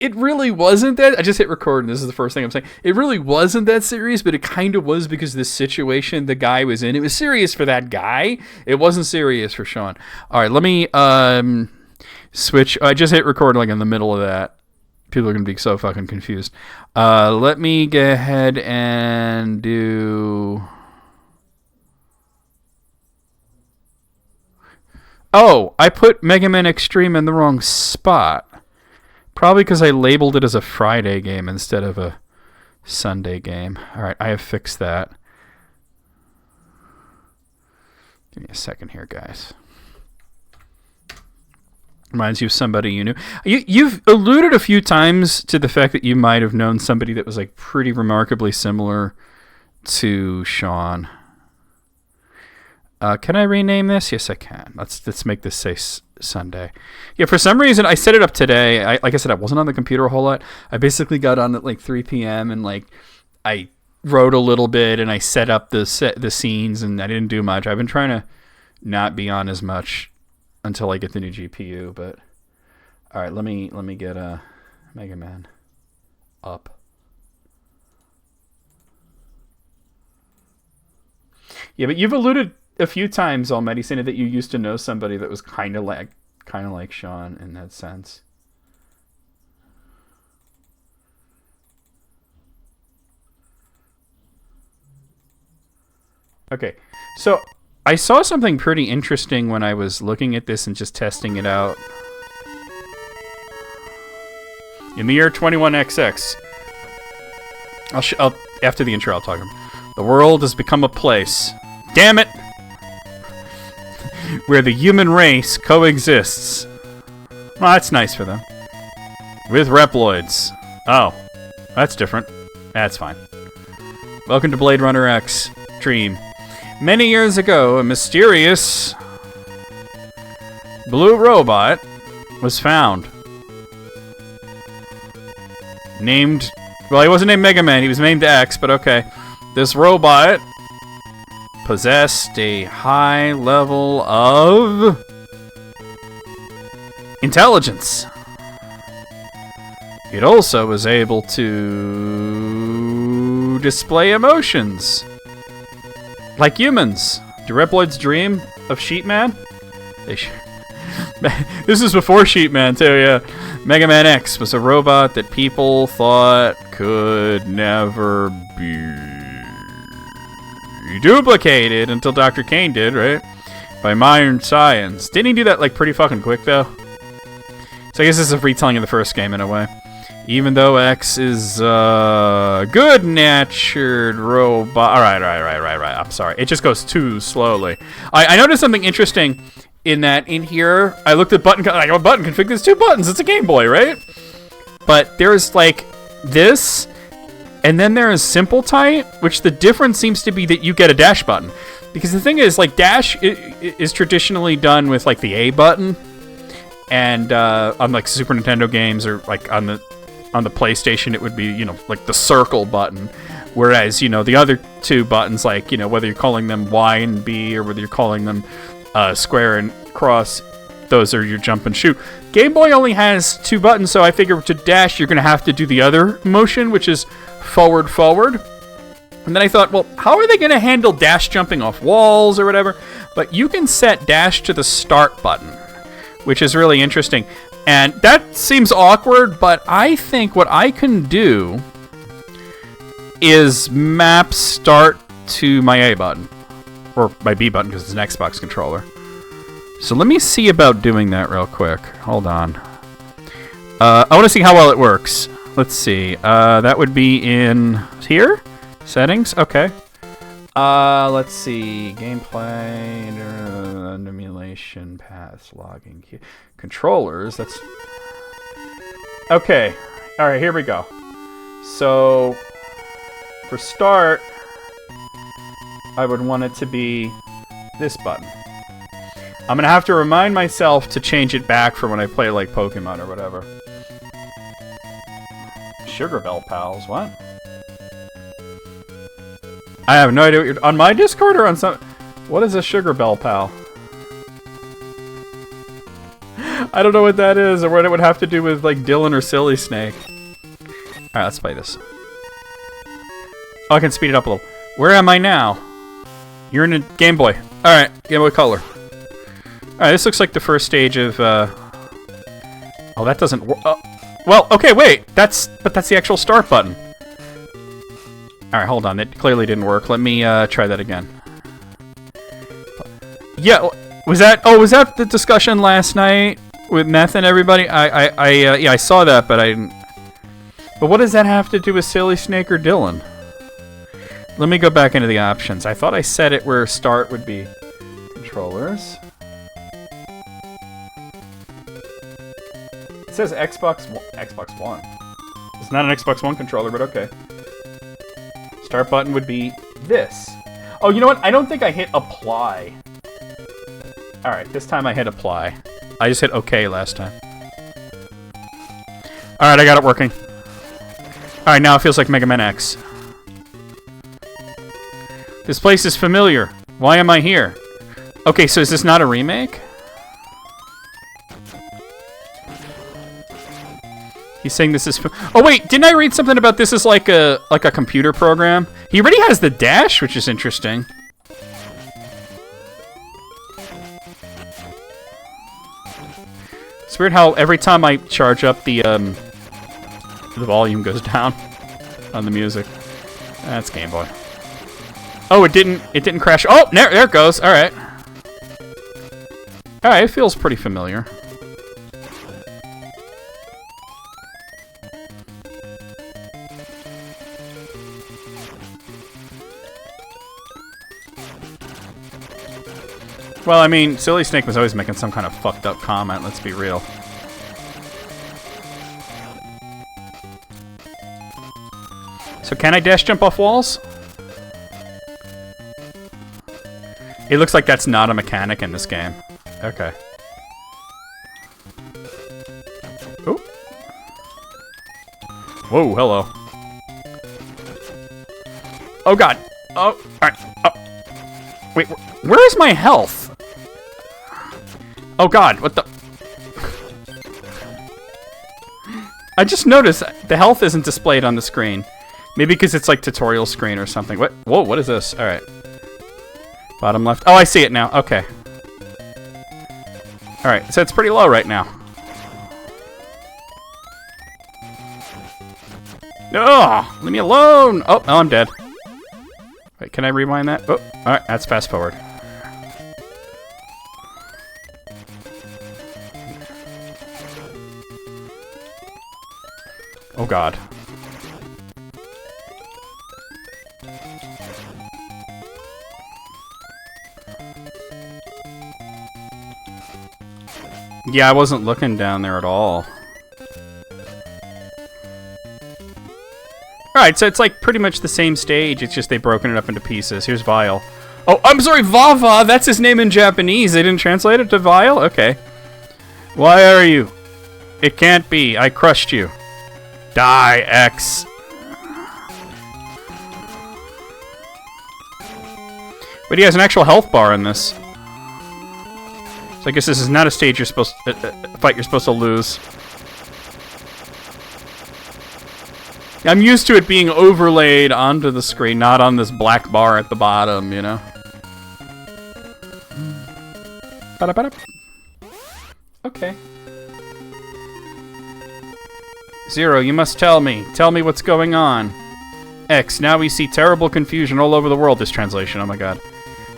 it really wasn't that. I just hit record, and this is the first thing I'm saying. It really wasn't that serious, but it kind of was because the situation the guy was in. It was serious for that guy. It wasn't serious for Sean. All right, let me switch. I just hit record like in the middle of that. People are gonna be so fucking confused. Let me go ahead and do. Oh, I put Mega Man XTreme in the wrong spot. Probably because I labeled it as a Friday game instead of a Sunday game. Alright, I have fixed that. Give me a second here, guys. Reminds you of somebody you knew. You've alluded a few times to the fact that you might have known somebody that was like pretty remarkably similar to Sean. Can I rename this? Yes, I can. Let's make this say Sunday. Yeah, for some reason, I set it up today. Like I said, I wasn't on the computer a whole lot. I basically got on at like 3 p.m. and like I wrote a little bit and I set up the scenes and I didn't do much. I've been trying to not be on as much until I get the new GPU. But all right, let me get a Mega Man up. Yeah, but you've alluded a few times already saying that you used to know somebody that was kind of like Sean in that sense. Okay, so I saw something pretty interesting when I was looking at this and just testing it out. In the year 21XX, I'll after the intro I'll talk. The world has become a place. Damn it! Where the human race coexists. Well, that's nice for them. With Reploids. Oh, that's different. That's fine. Welcome to Blade Runner XTreme. Many years ago, a mysterious blue robot was found. Named... Well, he wasn't named Mega Man, he was named X, but okay. This robot possessed a high level of intelligence. It also was able to display emotions like humans. Do Reploids dream of Sheepman? This is before Sheepman too, yeah. Mega Man X was a robot that people thought could never be duplicated until Dr. Kane did, right? By modern science. Didn't he do that like pretty fucking quick though? So I guess this is a retelling of the first game in a way. Even though X is a good-natured robot. Alright. I'm sorry. It just goes too slowly. I noticed something interesting in that in here. I looked at button. Like, a button config. There's 2 buttons. It's a Game Boy, right? But there's like this. And then there is Simple Type, which the difference seems to be that you get a dash button. Because the thing is, like, dash is traditionally done with, like, the A button. And on, like, Super Nintendo games or, like, on the PlayStation, it would be, you know, like the circle button. Whereas, you know, the other 2 buttons, like, you know, whether you're calling them Y and B or whether you're calling them square and cross, those are your jump and shoot. Game Boy only has 2 buttons, so I figure to dash, you're going to have to do the other motion, which is forward. And then I thought, well, how are they going to handle dash jumping off walls or whatever? But you can set dash to the start button, which is really interesting. And that seems awkward, but I think what I can do is map start to my A button. Or my B button, because it's an Xbox controller. So let me see about doing that real quick. Hold on. I want to see how well it works. Let's see. That would be in here? Settings? Okay. Let's see. Gameplay, emulation, paths, logging, controllers. That's... Okay. Alright, here we go. So, for start, I would want it to be this button. I'm going to have to remind myself to change it back for when I play, like, Pokemon or whatever. Sugar Bell Pals, what? I have no idea what you're... On my Discord or on some... What is a Sugar Bell Pal? I don't know what that is, or what it would have to do with, like, Dylan or Silly Snake. Alright, let's play this. Oh, I can speed it up a little. Where am I now? You're in a Game Boy. Alright, Game Boy Color. Alright, this looks like the first stage of, Oh, that doesn't work. Well, okay, wait. But that's the actual start button. Alright, hold on. It clearly didn't work. Let me, try that again. Yeah, was that the discussion last night with Meth and everybody? Yeah, I saw that, but I didn't... But what does that have to do with Silly Snake or Dylan? Let me go back into the options. I thought I set it where start would be controllers. It says Xbox One. It's not an Xbox One controller, but okay. Start button would be this. Oh, you know what? I don't think I hit apply. Alright, this time I hit apply. I just hit OK last time. Alright, I got it working. Alright, now it feels like Mega Man X. This place is familiar. Why am I here? Okay, so is this not a remake? He's saying this is... Oh, wait, didn't I read something about this is like a computer program? He already has the dash, which is interesting. It's weird how every time I charge up the volume goes down on the music. That's Game Boy. Oh, it didn't crash. Oh, there it goes. All right. All right, it feels pretty familiar. Well, I mean, Silly Snake was always making some kind of fucked up comment, let's be real. So can I dash jump off walls? It looks like that's not a mechanic in this game. Okay. Oh. Whoa, hello. Oh god. Oh, alright. Oh. Wait, where is my health? Oh god, what the... I just noticed the health isn't displayed on the screen. Maybe because it's like tutorial screen or something. What? Whoa, what is this? Alright. Bottom left. Oh, I see it now. Okay. Alright, so it's pretty low right now. Oh, leave me alone! Oh, I'm dead. Wait, can I rewind that? Oh, alright, that's fast forward. Oh god. Yeah, I wasn't looking down there at all. Alright, so it's like pretty much the same stage, it's just they've broken it up into pieces. Here's Vile. Oh, I'm sorry, Vava! That's his name in Japanese. They didn't translate it to Vile? Okay. Why are you? It can't be. I crushed you. Die, X. But he has an actual health bar in this. So I guess this is not a stage you're supposed to, fight you're supposed to lose. I'm used to it being overlaid onto the screen, not on this black bar at the bottom, you know? Ba-da-ba-da. Okay. Zero, you must tell me. Tell me what's going on. X, now we see terrible confusion all over the world. This translation, oh my god.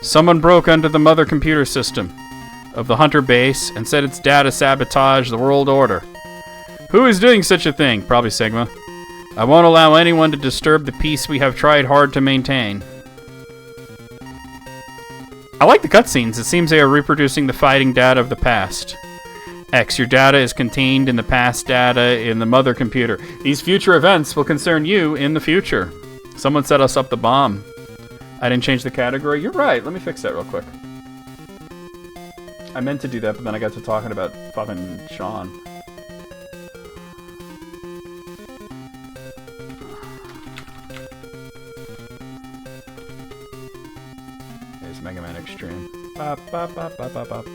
Someone broke onto the mother computer system of the Hunter base and said its data sabotage the world order. Who is doing such a thing? Probably Sigma. I won't allow anyone to disturb the peace we have tried hard to maintain. I like the cutscenes. It seems they are reproducing the fighting data of the past. X, your data is contained in the past data in the mother computer. These future events will concern you in the future. Someone set us up the bomb. I didn't change the category. You're right. Let me fix that real quick. I meant to do that, but then I got to talking about fucking Sean. There's Mega Man XTreme. Bop, bop, bop, bop, bop, bop.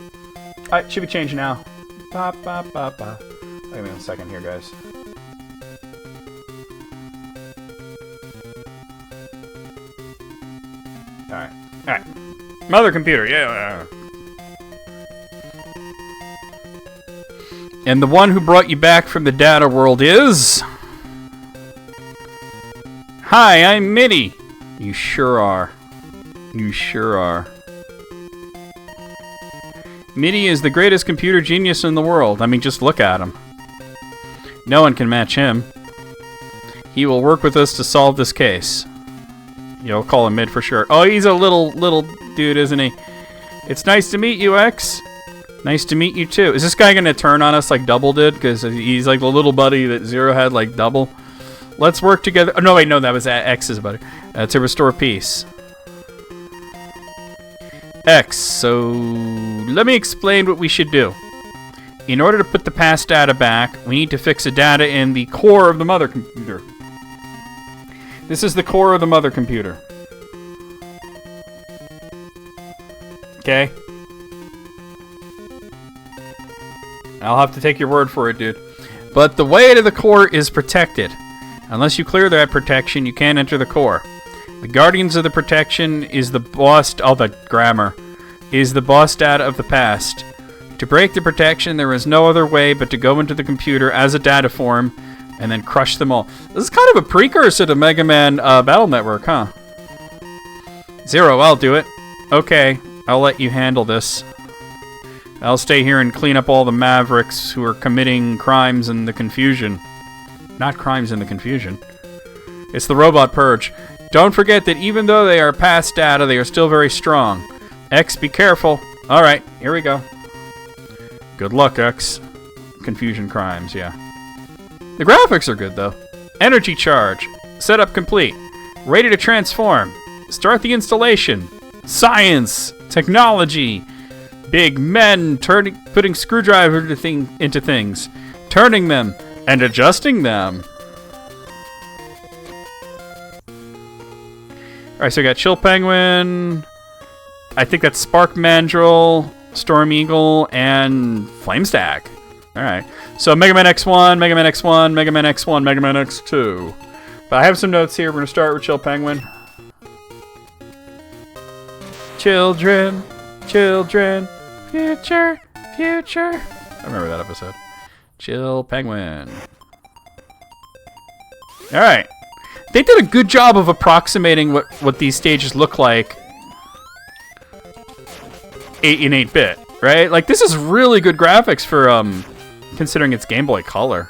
Alright, should be changed now. Ba, ba, ba, ba. Wait a minute, a second here, guys. Alright. Alright. Mother computer, yeah. And the one who brought you back from the data world is... Hi, I'm Mitty. You sure are. You sure are. Mitty is the greatest computer genius in the world. I mean, just look at him. No one can match him. He will work with us to solve this case. You'll call him Mid for sure. Oh, he's a little dude, isn't he? It's nice to meet you, X. Nice to meet you, too. Is this guy going to turn on us like Double did? Because he's like the little buddy that Zero had like Double. Let's work together. Oh, no, wait, no, that was X's buddy. To restore peace. X, so let me explain what we should do. In order to put the past data back, we need to fix a data in the core of the mother computer. This is the core of the mother computer. Okay? I'll have to take your word for it, dude. But the way to the core is protected. Unless you clear that protection, you can't enter the core. The Guardians of the Protection is the boss... Oh, the grammar. Is the boss data of the past. To break the protection, there is no other way but to go into the computer as a data form and then crush them all. This is kind of a precursor to Mega Man Battle Network, huh? Zero, I'll do it. Okay, I'll let you handle this. I'll stay here and clean up all the Mavericks who are committing crimes in the confusion. Not crimes in the confusion. It's the robot purge. Don't forget that even though they are past data, they are still very strong. X, be careful. Alright, here we go. Good luck, X. Confusion crimes, yeah. The graphics are good, though. Energy charge. Setup complete. Ready to transform. Start the installation. Science. Technology. Big men putting screwdriver into things. Turning them. And adjusting them. Alright, so we got Chill Penguin. I think that's Spark Mandrill, Storm Eagle, and Flamestack. Alright. So Mega Man X1, Mega Man X1, Mega Man X1, Mega Man X2. But I have some notes here. We're going to start with Chill Penguin. Children, children, future, future. I remember that episode. Chill Penguin. Alright. They did a good job of approximating what these stages look like in 8-bit, right? Like, this is really good graphics for, considering it's Game Boy Color.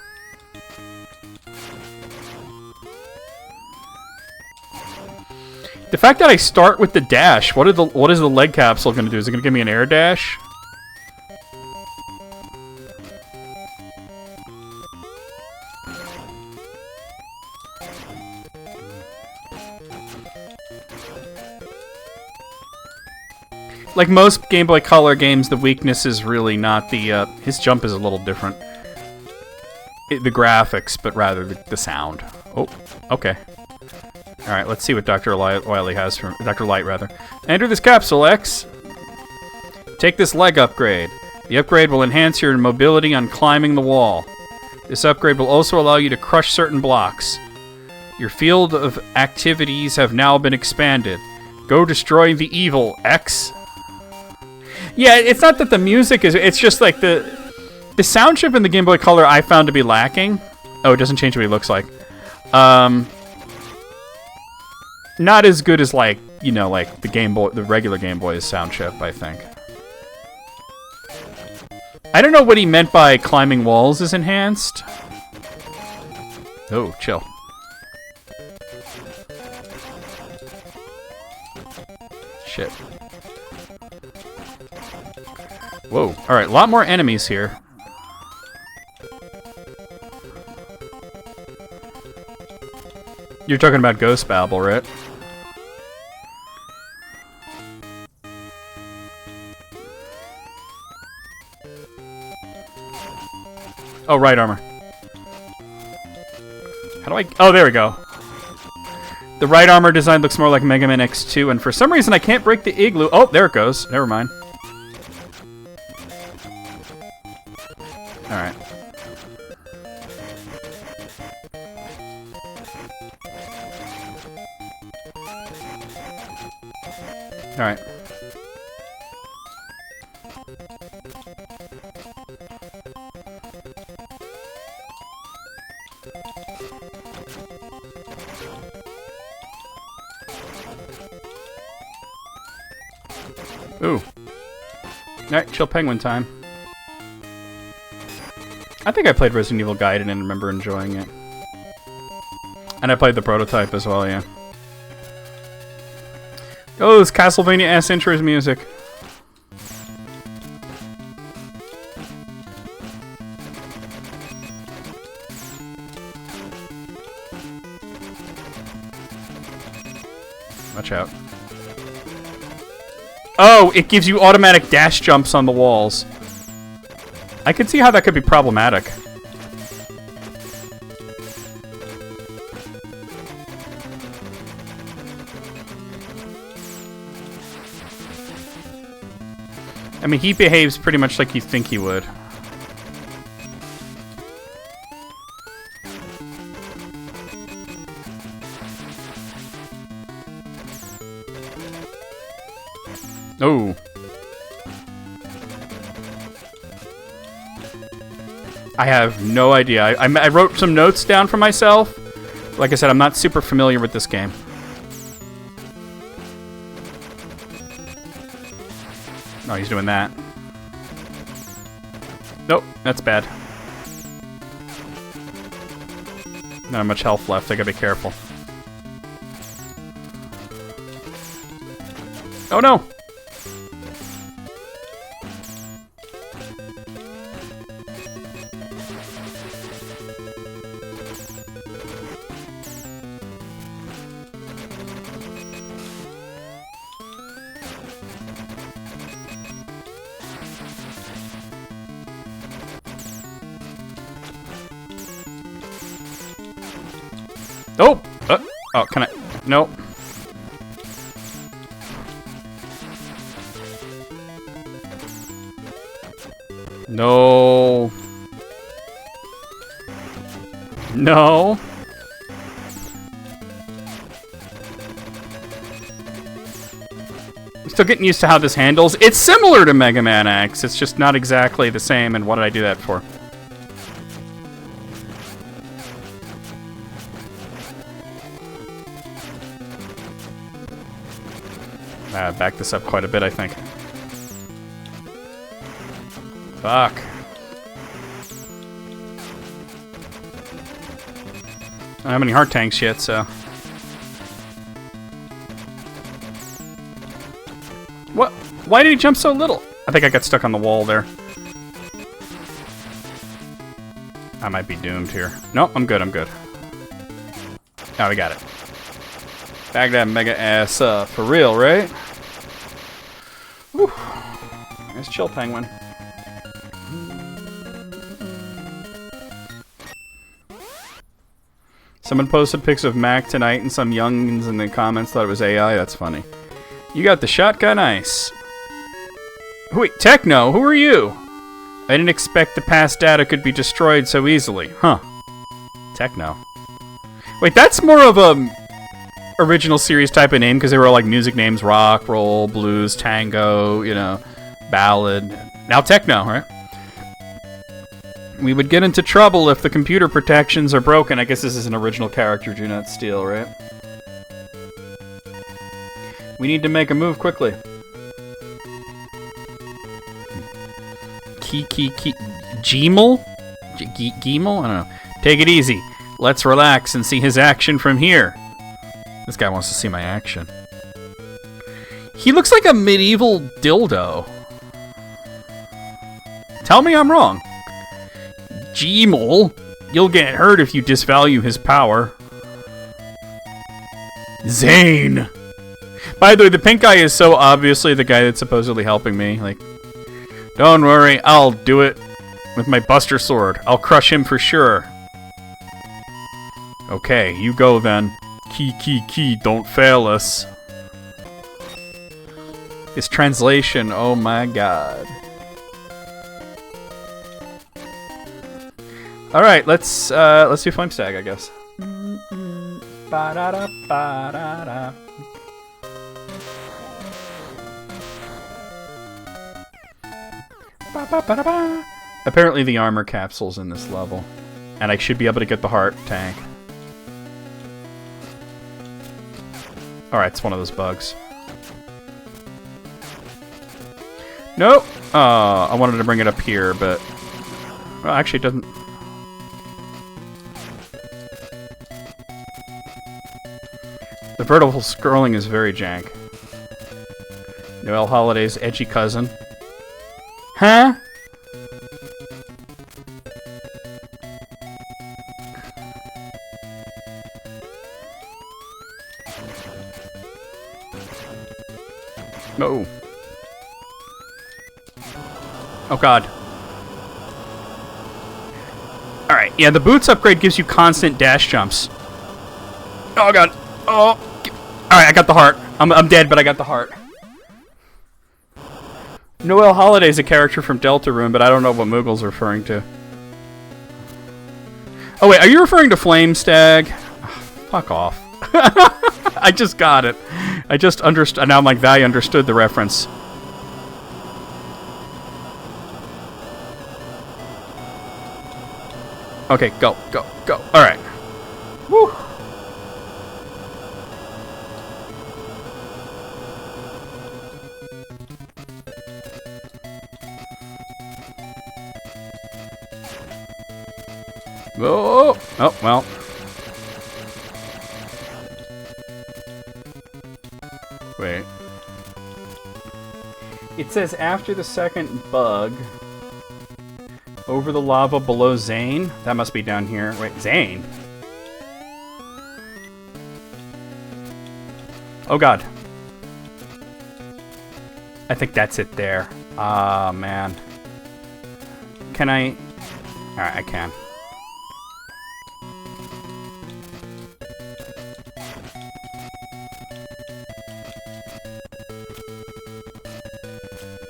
The fact that I start with the dash, what is the leg capsule going to do? Is it going to give me an air dash? Like most Game Boy Color games, the weakness is really not the, his jump is a little different. The graphics, but rather the sound. Oh, okay. Alright, let's see what Dr. Wily has from... Dr. Light, rather. Enter this capsule, X. Take this leg upgrade. The upgrade will enhance your mobility on climbing the wall. This upgrade will also allow you to crush certain blocks. Your field of activities have now been expanded. Go destroy the evil, X. Yeah, it's not that the music is... It's just like the sound chip in the Game Boy Color I found to be lacking. Oh, it doesn't change what he looks like. Not as good as, like, you know, like the regular Game Boy's sound chip, I think. I don't know what he meant by climbing walls is enhanced. Oh, chill. Shit. Whoa. Alright, a lot more enemies here. You're talking about Ghost Babble, right? Oh, right armor. How do I... Oh, there we go. The right armor design looks more like Mega Man X2, and for some reason I can't break the igloo. Oh, there it goes. Never mind. Alright. Ooh. Alright, chill penguin time. I think I played Resident Evil Gaiden and remember enjoying it. And I played the prototype as well, yeah. Oh, this Castlevania-ass intros music. Watch out. Oh, it gives you automatic dash jumps on the walls. I can see how that could be problematic. I mean, he behaves pretty much like you think he would. Oh. I have no idea. I wrote some notes down for myself. Like I said, I'm not super familiar with this game. Oh, he's doing that. Nope, that's bad. Not much health left. I gotta be careful. Oh no! Oh! Oh, can I? Nope. No. No. I'm still getting used to how this handles. It's similar to Mega Man X. It's just not exactly the same, and what did I do that for? Back this up quite a bit, I think. Fuck. I don't have any heart tanks yet, so... What? Why did he jump so little? I think I got stuck on the wall there. I might be doomed here. Nope, I'm good, I'm good. Oh, we got it. Bag that mega ass for real, right? Whew. Nice chill penguin. Someone posted pics of Mac tonight and some youngins in the comments thought it was AI. That's funny. You got the shotgun ice. Wait, Techno, who are you? I didn't expect the past data could be destroyed so easily. Huh. Techno. Wait, that's more of a original series type of name because they were all like music names, rock, roll, blues, tango, you know, ballad. Now techno, right? We would get into trouble if the computer protections are broken. I guess this is an original character, do not steal, right? We need to make a move quickly. Geemel? Geemel? I don't know. Take it easy. Let's relax and see his action from here. This guy wants to see my action. He looks like a medieval dildo. Tell me I'm wrong. Geemel, you'll get hurt if you disvalue his power. Zane. By the way, the pink guy is so obviously the guy that's supposedly helping me. Like, don't worry, I'll do it with my Buster Sword. I'll crush him for sure. Okay, you go then. Key, don't fail us. His translation, oh my god. Alright, let's do Flame Stag, I guess. Apparently the armor capsule's in this level. And I should be able to get the heart tank. Alright, it's one of those bugs. Nope! I wanted to bring it up here, but... Well, actually it doesn't... The vertical scrolling is very jank. Noel Holiday's edgy cousin. Huh? No. Oh god. Alright, yeah, the boots upgrade gives you constant dash jumps. Oh god. Oh. Alright, I got the heart. I'm dead, but I got the heart. Noel Holiday's a character from Deltarune, but I don't know what Moogle's referring to. Oh wait, are you referring to Flame Stag? Oh, fuck off. I just got it. I just understood. Now I'm like, I understood the reference. Okay, go, go, go. Alright. Woo! Oh, oh, well. Wait. It says after the second bug, over the lava below Zane. That must be down here. Wait, Zane? Oh god. I think that's it there. Ah, man. Can I... Alright, I can.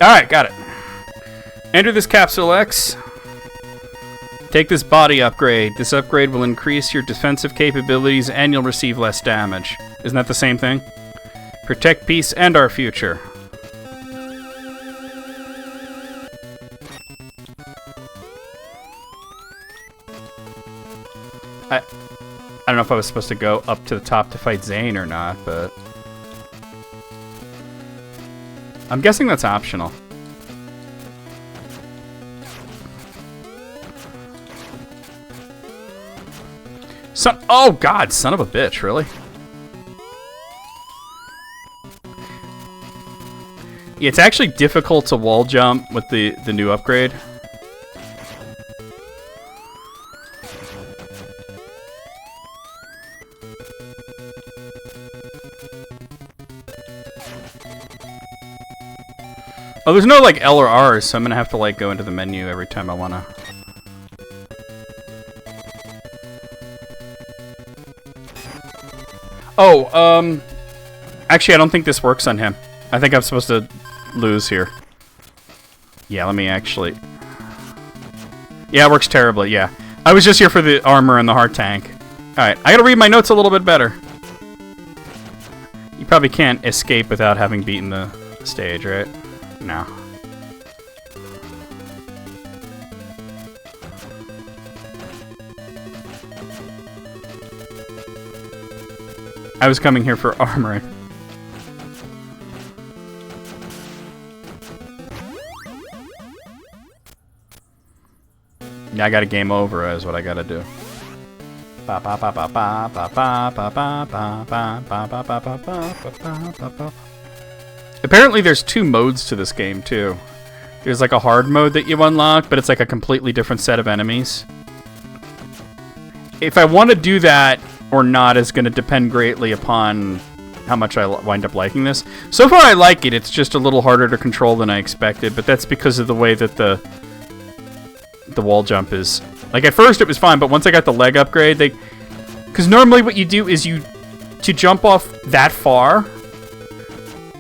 Alright, got it. Enter this Capsule X. Take this body upgrade. This upgrade will increase your defensive capabilities and you'll receive less damage. Isn't that the same thing? Protect peace and our future. I don't know if I was supposed to go up to the top to fight Zane or not, but... I'm guessing that's optional. Oh god, son of a bitch, really? Yeah, it's actually difficult to wall jump with the new upgrade. Oh, there's no, like, L or R, so I'm gonna have to, like, go into the menu every time I wanna... Oh, actually, I don't think this works on him. I think I'm supposed to lose here. Yeah, let me actually... Yeah, it works terribly, yeah. I was just here for the armor and the heart tank. Alright, I gotta read my notes a little bit better. You probably can't escape without having beaten the stage, right? No. I was coming here for armoring. Yeah, I got a game over is what I gotta do. Apparently there's 2 modes to this game too. There's like a hard mode that you unlock, but it's like a completely different set of enemies. If I want to do that or not is going to depend greatly upon how much I wind up liking this. So far I like it, it's just a little harder to control than I expected, but that's because of the way that the wall jump is. Like at first it was fine, but once I got the leg upgrade, because normally what you do is to jump off that far,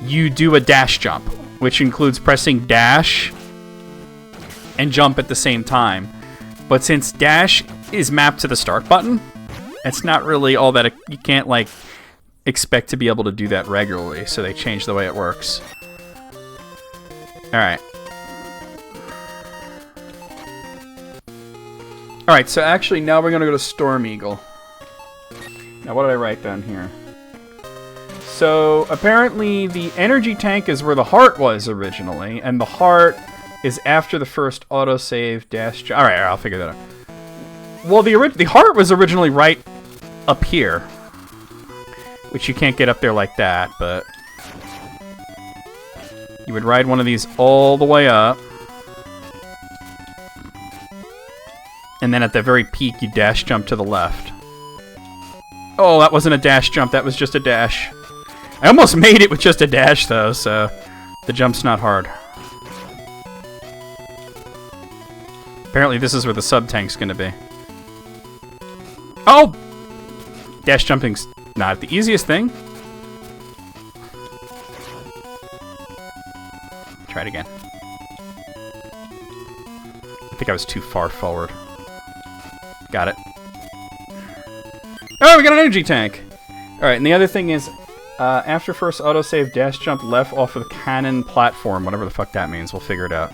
you do a dash jump, which includes pressing dash and jump at the same time. But since dash is mapped to the start button, it's not really all that... You can't, like, expect to be able to do that regularly, so they changed the way it works. Alright. Alright, so actually now we're going to go to Storm Eagle. Now what did I write down here? So apparently the energy tank is where the heart was originally, and the heart is after the first autosave dash jump. Alright, I'll figure that out. Well, the heart was originally right up here, which you can't get up there like that, but you would ride one of these all the way up, and then at the very peak you dash jump to the left. Oh, that wasn't a dash jump, that was just a dash. I almost made it with just a dash though, so the jump's not hard. Apparently this is where the sub-tank's gonna be. Oh! Dash jumping's not the easiest thing. Try it again. I think I was too far forward. Got it. Oh, we got an energy tank! Alright, and the other thing is, after first autosave, dash jump left off of the cannon platform, whatever the fuck that means, we'll figure it out.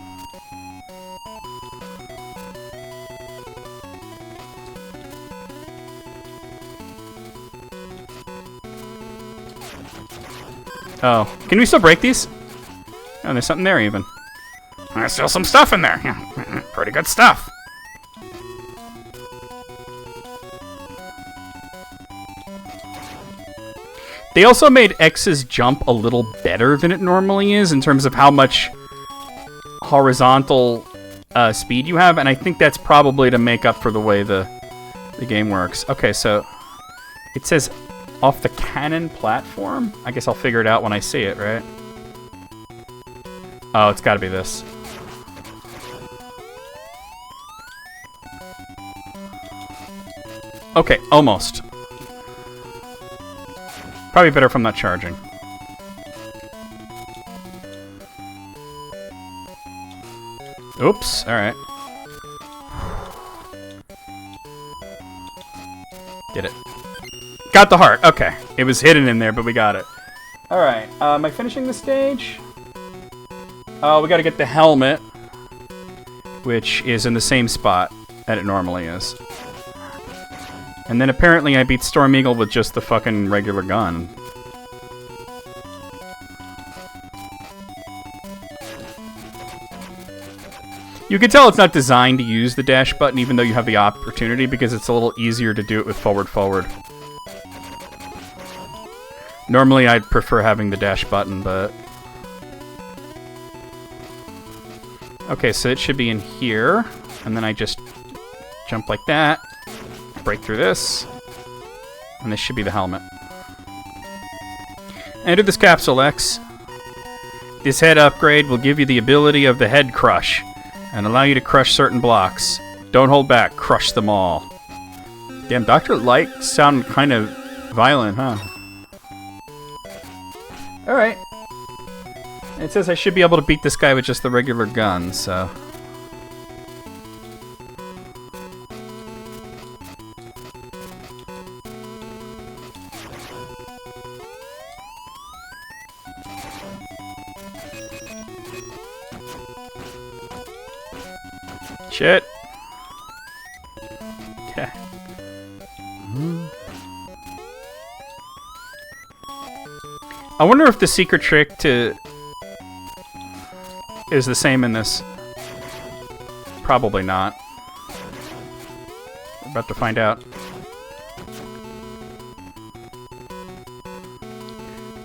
Oh, can we still break these? Oh, there's something there even. There's still some stuff in there. Yeah, pretty good stuff. They also made X's jump a little better than it normally is in terms of how much horizontal speed you have, and I think that's probably to make up for the way the game works. Okay, so it says off the cannon platform? I guess I'll figure it out when I see it, right? Oh, it's gotta be this. Okay, almost. Probably better if I'm not charging. Oops, alright. Did it. Got the heart, okay. It was hidden in there, but we got it. Alright, am I finishing the stage? Oh, we gotta get the helmet, which is in the same spot that it normally is. And then apparently I beat Storm Eagle with just the fucking regular gun. You can tell it's not designed to use the dash button even though you have the opportunity because it's a little easier to do it with forward. Normally I'd prefer having the dash button, but... Okay, so it should be in here. And then I just jump like that. Break through this, and this should be the helmet. Enter this capsule, X. This head upgrade will give you the ability of the head crush, and allow you to crush certain blocks. Don't hold back, crush them all. Damn, Dr. Light sounded kind of violent, huh? Alright. It says I should be able to beat this guy with just the regular gun, so... Shit. Okay. I wonder if the secret trick is the same in this. Probably not. We're about to find out.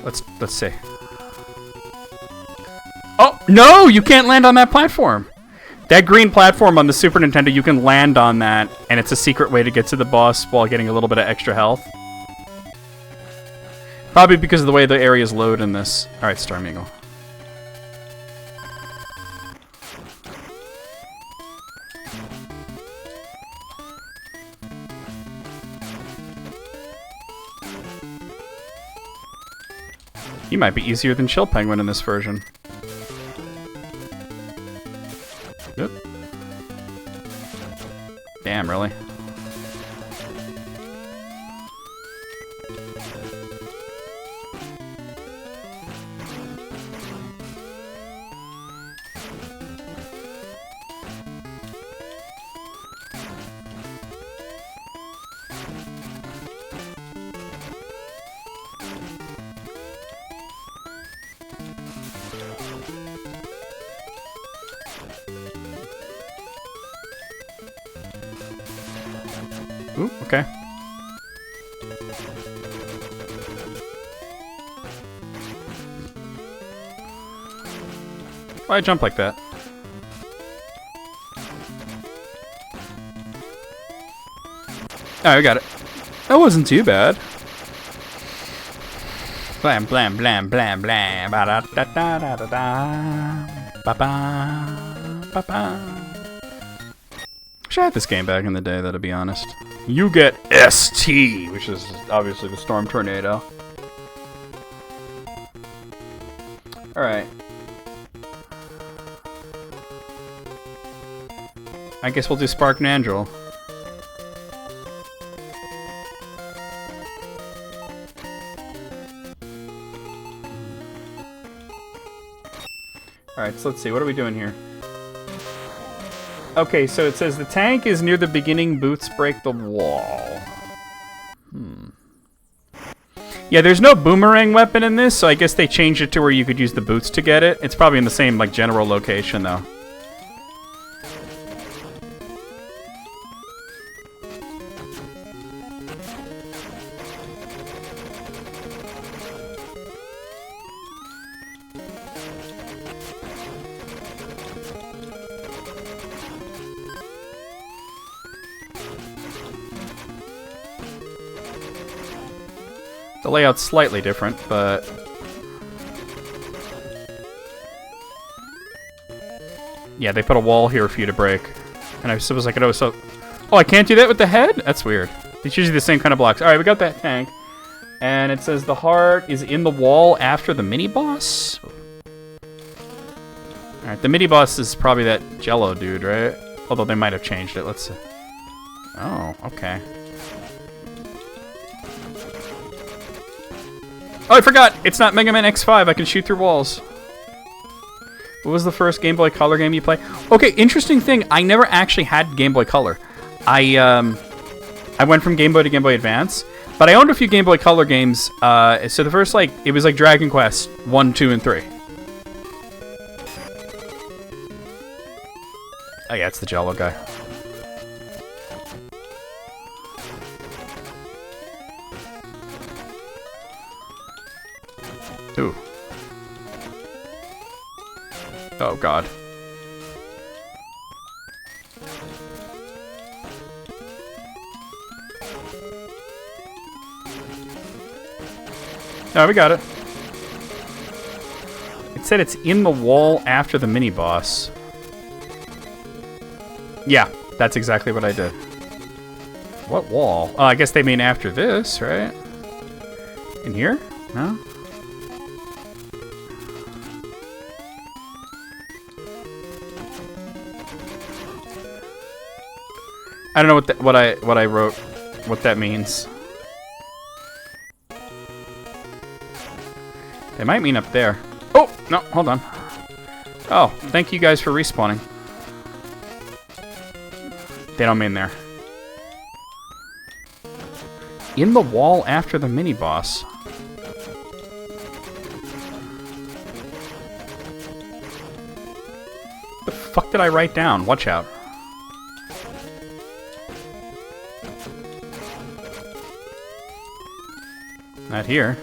Let's see. Oh, no! You can't land on that platform! That green platform on the Super Nintendo, you can land on that, and it's a secret way to get to the boss while getting a little bit of extra health. Probably because of the way the areas load in this. Alright, Storm Eagle. He might be easier than Chill Penguin in this version. Yep. Damn, really? Ooh, okay. Why jump like that? Oh, we got it. That wasn't too bad. Blam, blam, blam, blam, blam. Ba da da da da da da. Ba ba ba ba. Wish I had this game back in the day, though, to be honest. You get ST, which is obviously the Storm Tornado. Alright. I guess we'll do Spark Nandrel. Alright, so let's see. What are we doing here? Okay, so it says the tank is near the beginning. Boots break the wall. Yeah, there's no boomerang weapon in this, so I guess they changed it to where you could use the boots to get it. It's probably in the same, like, general location, though. The layout's slightly different, but... yeah, they put a wall here for you to break. And I suppose I could also... oh, I can't do that with the head? That's weird. It's usually the same kind of blocks. Alright, we got that tank. And it says the heart is in the wall after the mini-boss? Alright, the mini-boss is probably that Jello dude, right? Although they might have changed it. Let's see. Oh, okay. Oh, I forgot! It's not Mega Man X5. I can shoot through walls. What was the first Game Boy Color game you played? Okay, interesting thing. I never actually had Game Boy Color. I went from Game Boy to Game Boy Advance, but I owned a few Game Boy Color games. So the first, like, it was like Dragon Quest 1, 2, and 3. Oh yeah, it's the Jello guy. Ooh. Oh, God. Oh, we got it. It said it's in the wall after the mini-boss. Yeah, that's exactly what I did. What wall? Oh, I guess they mean after this, right? In here? No? I don't know what I wrote, what that means. They might mean up there. Oh, no, hold on. Oh, thank you guys for respawning. They don't mean there. In the wall after the mini-boss. What the fuck did I write down? Watch out. Not here.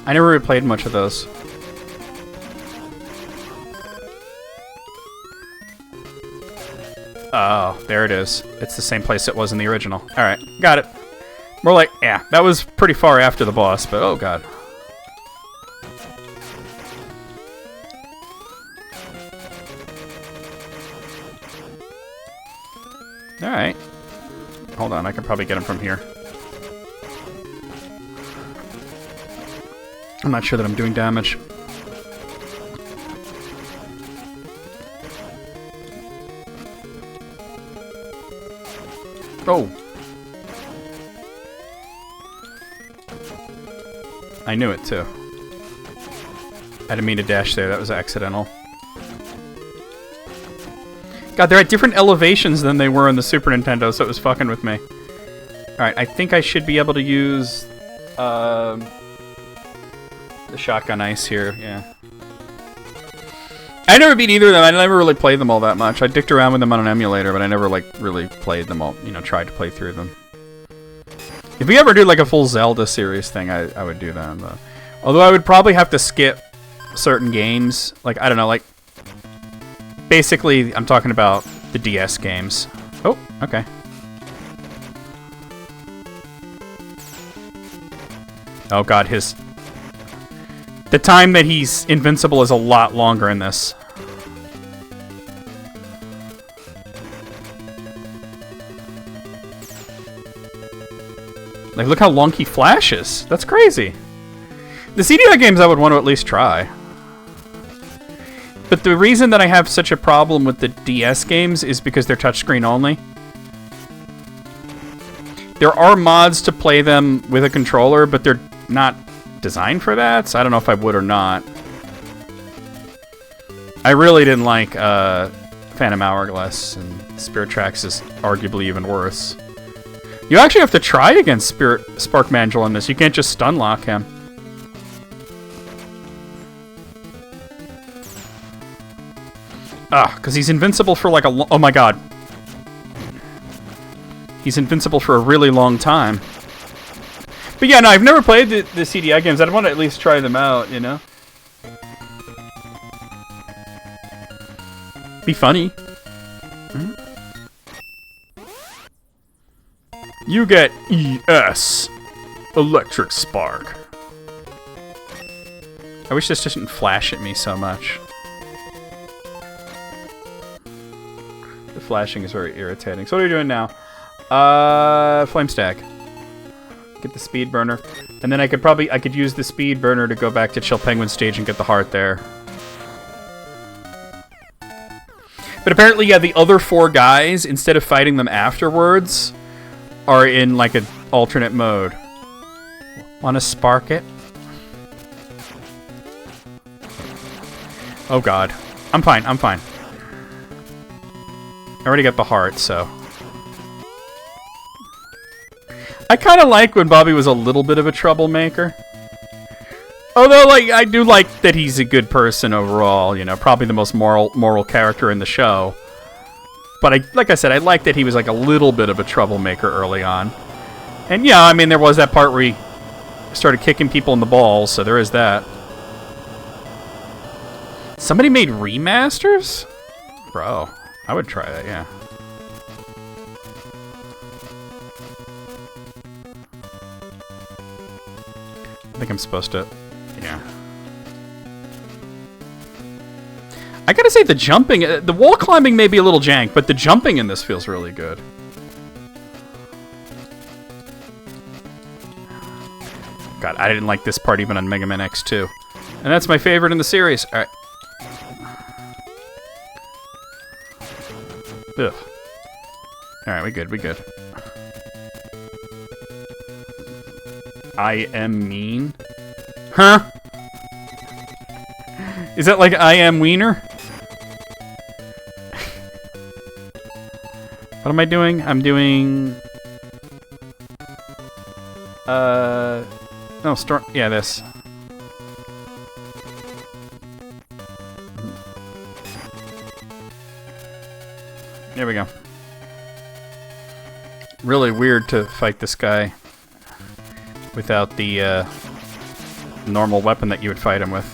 I never really played much of those. Oh, there it is. It's the same place it was in the original. Alright, got it. More like, yeah, that was pretty far after the boss, but oh god. Alright. Hold on, I can probably get him from here. I'm not sure that I'm doing damage. Oh! I knew it too. I didn't mean to dash there, that was accidental. God, they're at different elevations than they were in the Super Nintendo, so it was fucking with me. Alright, I think I should be able to use the shotgun ice here, yeah. I never beat either of them. I never really played them all that much. I dicked around with them on an emulator, but I never, like, really played them all, you know, tried to play through them. If we ever do, like, a full Zelda series thing, I would do that. But, although I would probably have to skip certain games. Like, I don't know, like... Basically, I'm talking about the DS games. Oh, okay. Oh god, the time that he's invincible is a lot longer in this. Like, look how long he flashes. That's crazy. The CDI games I would want to at least try. But the reason that I have such a problem with the DS games is because they're touchscreen only. There are mods to play them with a controller, but they're not designed for that, so I don't know if I would or not. I really didn't like Phantom Hourglass, and Spirit Tracks is arguably even worse. You actually have to try against Spark Mandrill in this. You can't just stun lock him. Because he's invincible for like a oh my god. He's invincible for a really long time. But yeah, no, I've never played the CDI games. I'd want to at least try them out, you know? Be funny. Mm-hmm. You get ES. Electric Spark. I wish this didn't flash at me so much. The flashing is very irritating. So what are you doing now? Flame Stack. Get the speed burner. And then I could use the speed burner to go back to Chill Penguin stage and get the heart there. But apparently, yeah, the other 4 guys, instead of fighting them afterwards, are in like an alternate mode. Wanna spark it? Oh god. I'm fine, I'm fine. I already got the heart, so... I kind of like when Bobby was a little bit of a troublemaker. Although, like, I do like that he's a good person overall, you know, probably the most moral character in the show. But like I said, I like that he was like a little bit of a troublemaker early on. And yeah, I mean, there was that part where he started kicking people in the balls, so there is that. Somebody made remasters? Bro, I would try that, yeah. I think I'm supposed to... Yeah. I gotta say, the jumping... the wall climbing may be a little jank, but the jumping in this feels really good. God, I didn't like this part even on Mega Man X2. And that's my favorite in the series. Alright. Ugh. Alright, we good, we good. I am mean? Huh? Is that like I am wiener? What am I doing? I'm doing... No, Storm... Yeah, this. There we go. Really weird to fight this guy without the normal weapon that you would fight him with.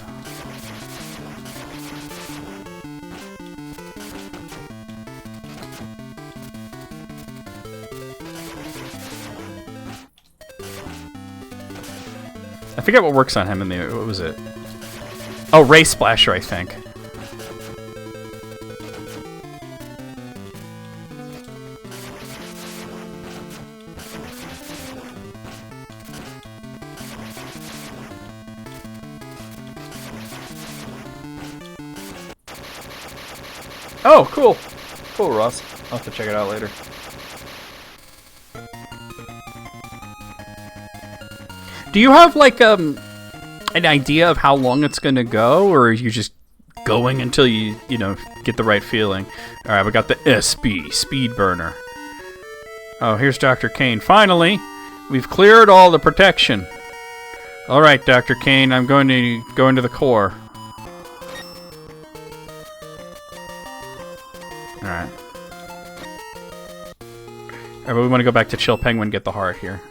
I forget what works on him in the... What was it? Oh, Ray Splasher, I think. Oh, cool. Cool, Ross. I'll have to check it out later. Do you have, like, an idea of how long it's gonna go, or are you just going until you know, get the right feeling? Alright, we got the SB, Speed Burner. Oh, here's Dr. Kane. Finally, we've cleared all the protection. Alright, Dr. Kane, I'm going to go into the core. Alright. Alright, but we want to go back to Chill Penguin, get the heart here.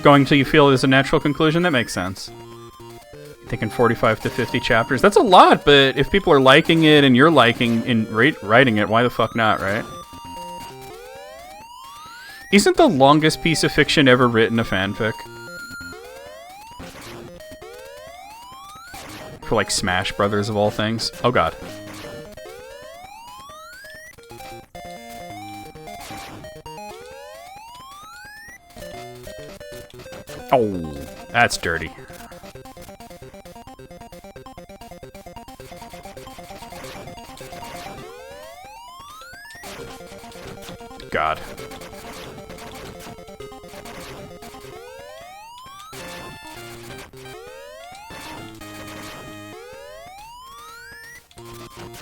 Going till you feel is a natural conclusion? That makes sense. Thinking 45 to 50 chapters. That's a lot, but if people are liking it and you're liking and writing it, why the fuck not, right? Isn't the longest piece of fiction ever written a fanfic? For like Smash Brothers of all things. Oh god. Oh, that's dirty. God.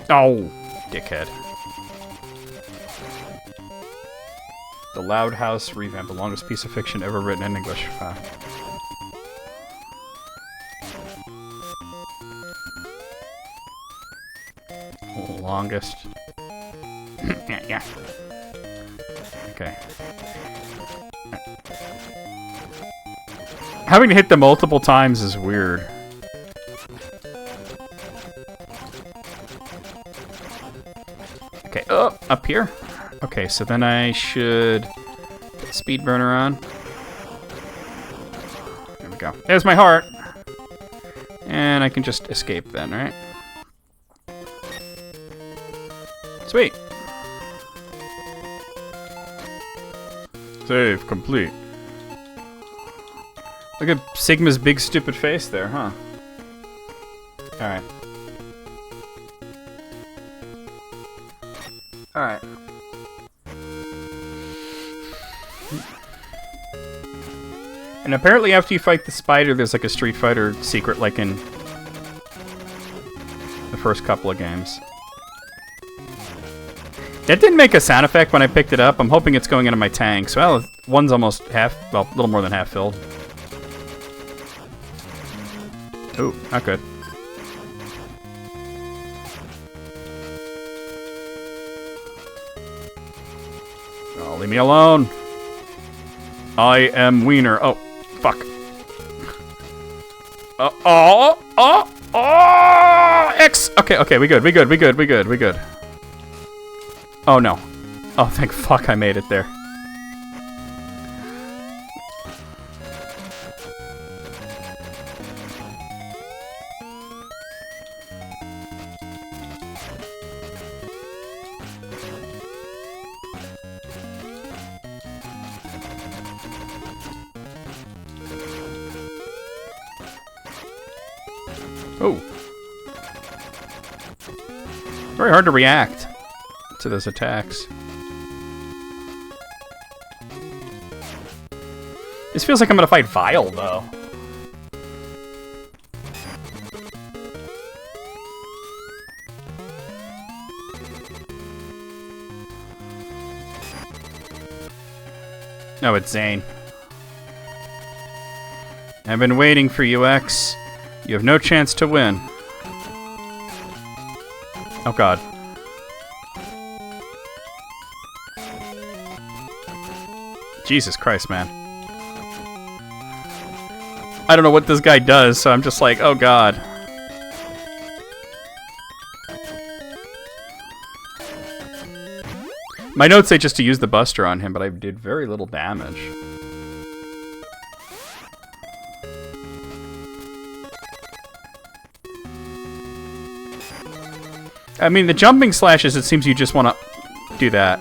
Oh, dickhead. The Loud House revamp, the longest piece of fiction ever written in English. Longest. Yeah. Okay. Having to hit them multiple times is weird. Okay, up here. Okay, so then I should put speed burner on. There we go. There's my heart. And I can just escape then, right? Sweet. Save complete. Look at Sigma's big stupid face there, huh? Alright. Alright. And apparently after you fight the spider, there's like a Street Fighter secret like in the first couple of games. That didn't make a sound effect when I picked it up. I'm hoping it's going into my tanks. Well, one's almost half, well, a little more than half filled. Ooh, not good. Oh, leave me alone. I am Wiener. Oh, fuck. X! Okay, we good. Oh no. Oh, thank fuck I made it there. Oh. Very hard to react to those attacks. This feels like I'm gonna fight Vile, though. No, it's Zane. I've been waiting for you, X. You have no chance to win. Oh god. Jesus Christ, man. I don't know what this guy does, so I'm just like, oh god. My notes say just to use the Buster on him, but I did very little damage. I mean, the jumping slashes, it seems you just want to do that.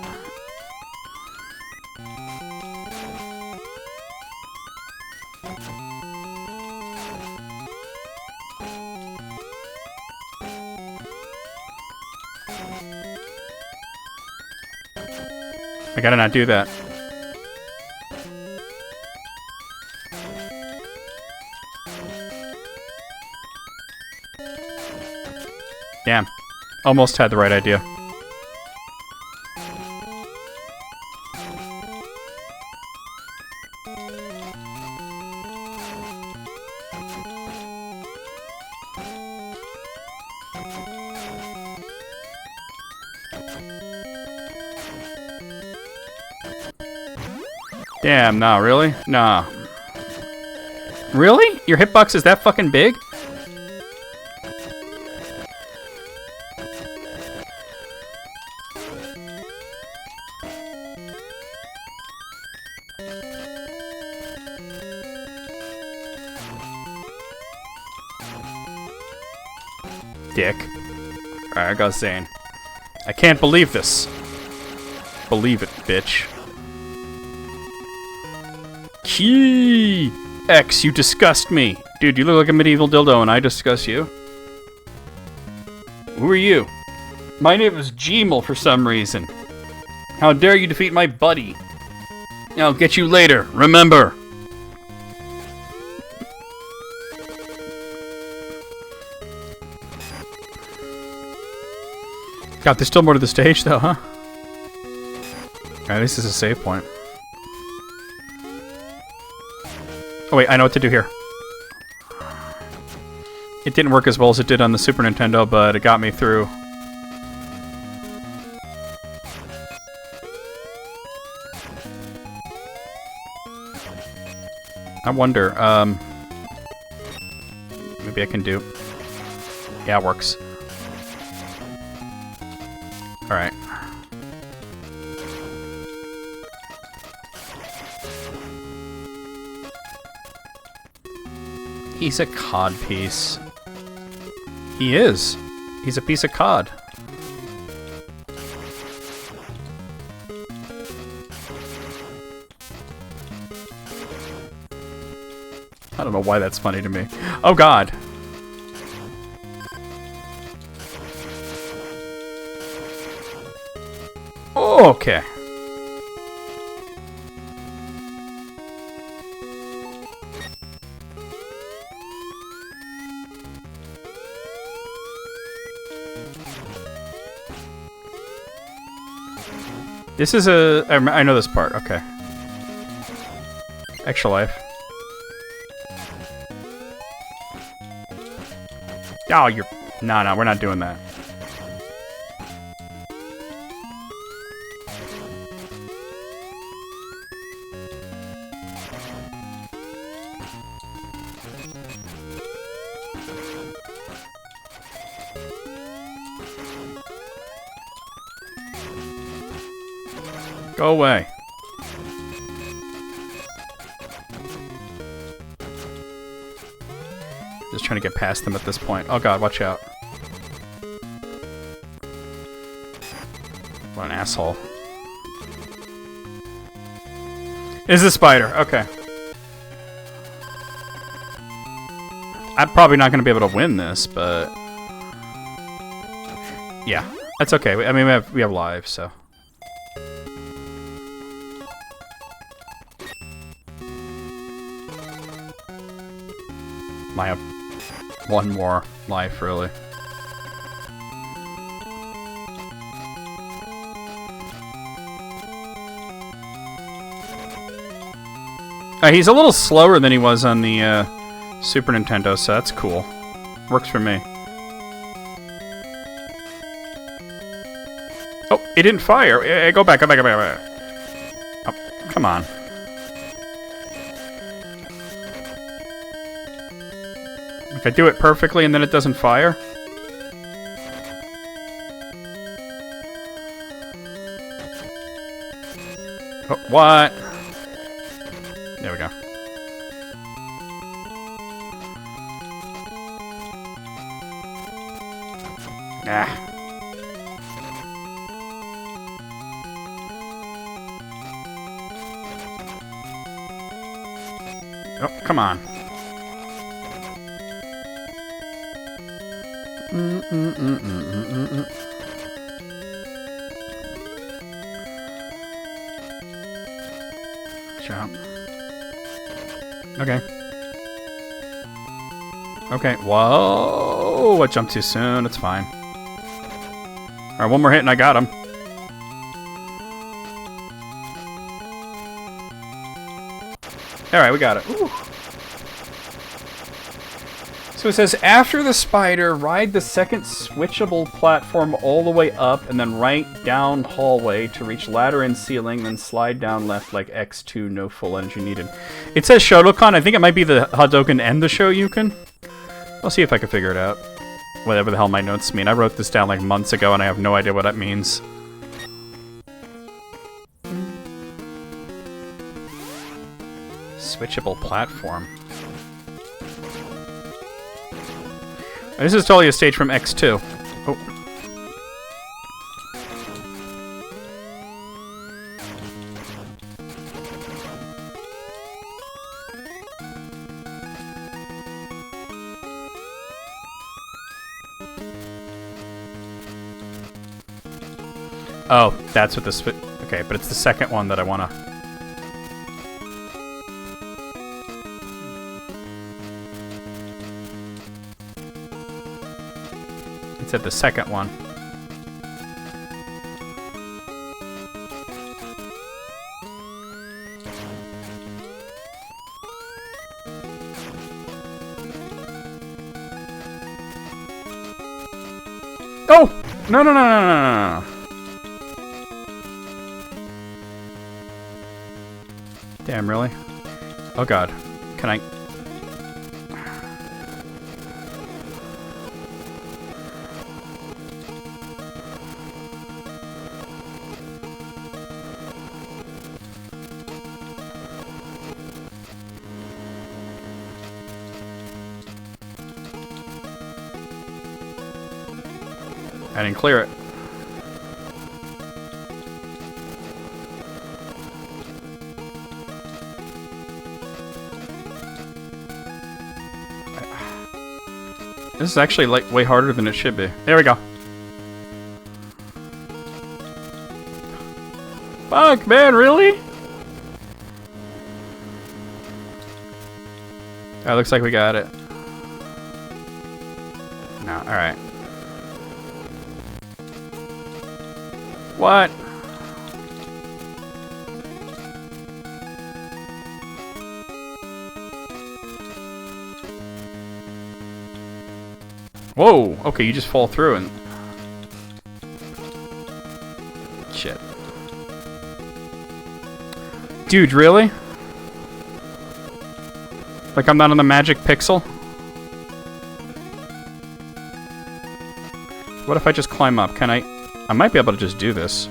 I gotta not do that. Damn. Almost had the right idea. Damn, nah, really? Nah. Really? Your hitbox is that fucking big? Dick. Alright, I got Zane. I can't believe this. Believe it, bitch. Key! X, you disgust me. Dude, you look like a medieval dildo and I disgust you. Who are you? My name is Gmel for some reason. How dare you defeat my buddy? I'll get you later, remember. God, there's still more to the stage though, huh? Alright, this is a save point. Oh wait, I know what to do here. It didn't work as well as it did on the Super Nintendo, but it got me through. I wonder, maybe I can do... Yeah, it works. Alright. He's a cod piece. He is. He's a piece of cod. I don't know why that's funny to me. Oh god. Okay. This is a... I know this part. Okay. Extra life. Oh, you're... No, we're not doing that. Go away. Just trying to get past them at this point. Oh god, watch out. What an asshole. Is a spider. Okay. I'm probably not going to be able to win this, but... Yeah, that's okay. I mean, we have lives, so... I have one more life, really. He's a little slower than he was on the Super Nintendo, so that's cool. Works for me. Oh, it didn't fire. Go back, go back, go back, go back. Oh, come on. If I do it perfectly and then it doesn't fire. Oh, what? There we go. Ah. Oh, come on. Jump. Okay. Okay. Whoa! I jumped too soon. It's fine. Alright, one more hit and I got him. Alright, we got it. Ooh. So it says, after the spider, ride the second switchable platform all the way up, and then right down hallway to reach ladder and ceiling, then slide down left like X2, no full energy needed. It says Shotokan. I think it might be the Hadouken and the Shoryuken. I'll see if I can figure it out. Whatever the hell my notes mean. I wrote this down like months ago, and I have no idea what that means. Switchable platform. This is totally a stage from X2. Oh. Oh, that's what this... Okay, but it's the second one that I want to... It's at the second one. Oh! No, no, no, no, no, no, no. Damn, really? Oh god. Can I... I didn't clear it. This is actually like way harder than it should be. There we go. Fuck, man, really? Oh, looks like we got it. No, alright. What? Whoa! Okay, you just fall through and... Shit. Dude, really? Like I'm not on the magic pixel? What if I just climb up? Can I might be able to just do this.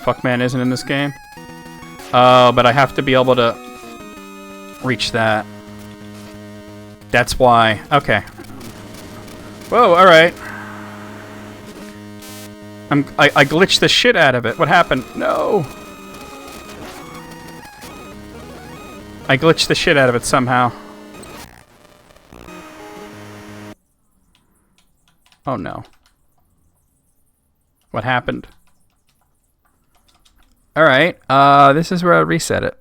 Fuckman isn't in this game. But I have to be able to reach that. That's why. Okay. Whoa, alright. I glitched the shit out of it. What happened? No. I glitched the shit out of it somehow. Oh no. What happened? Alright, this is where I reset it.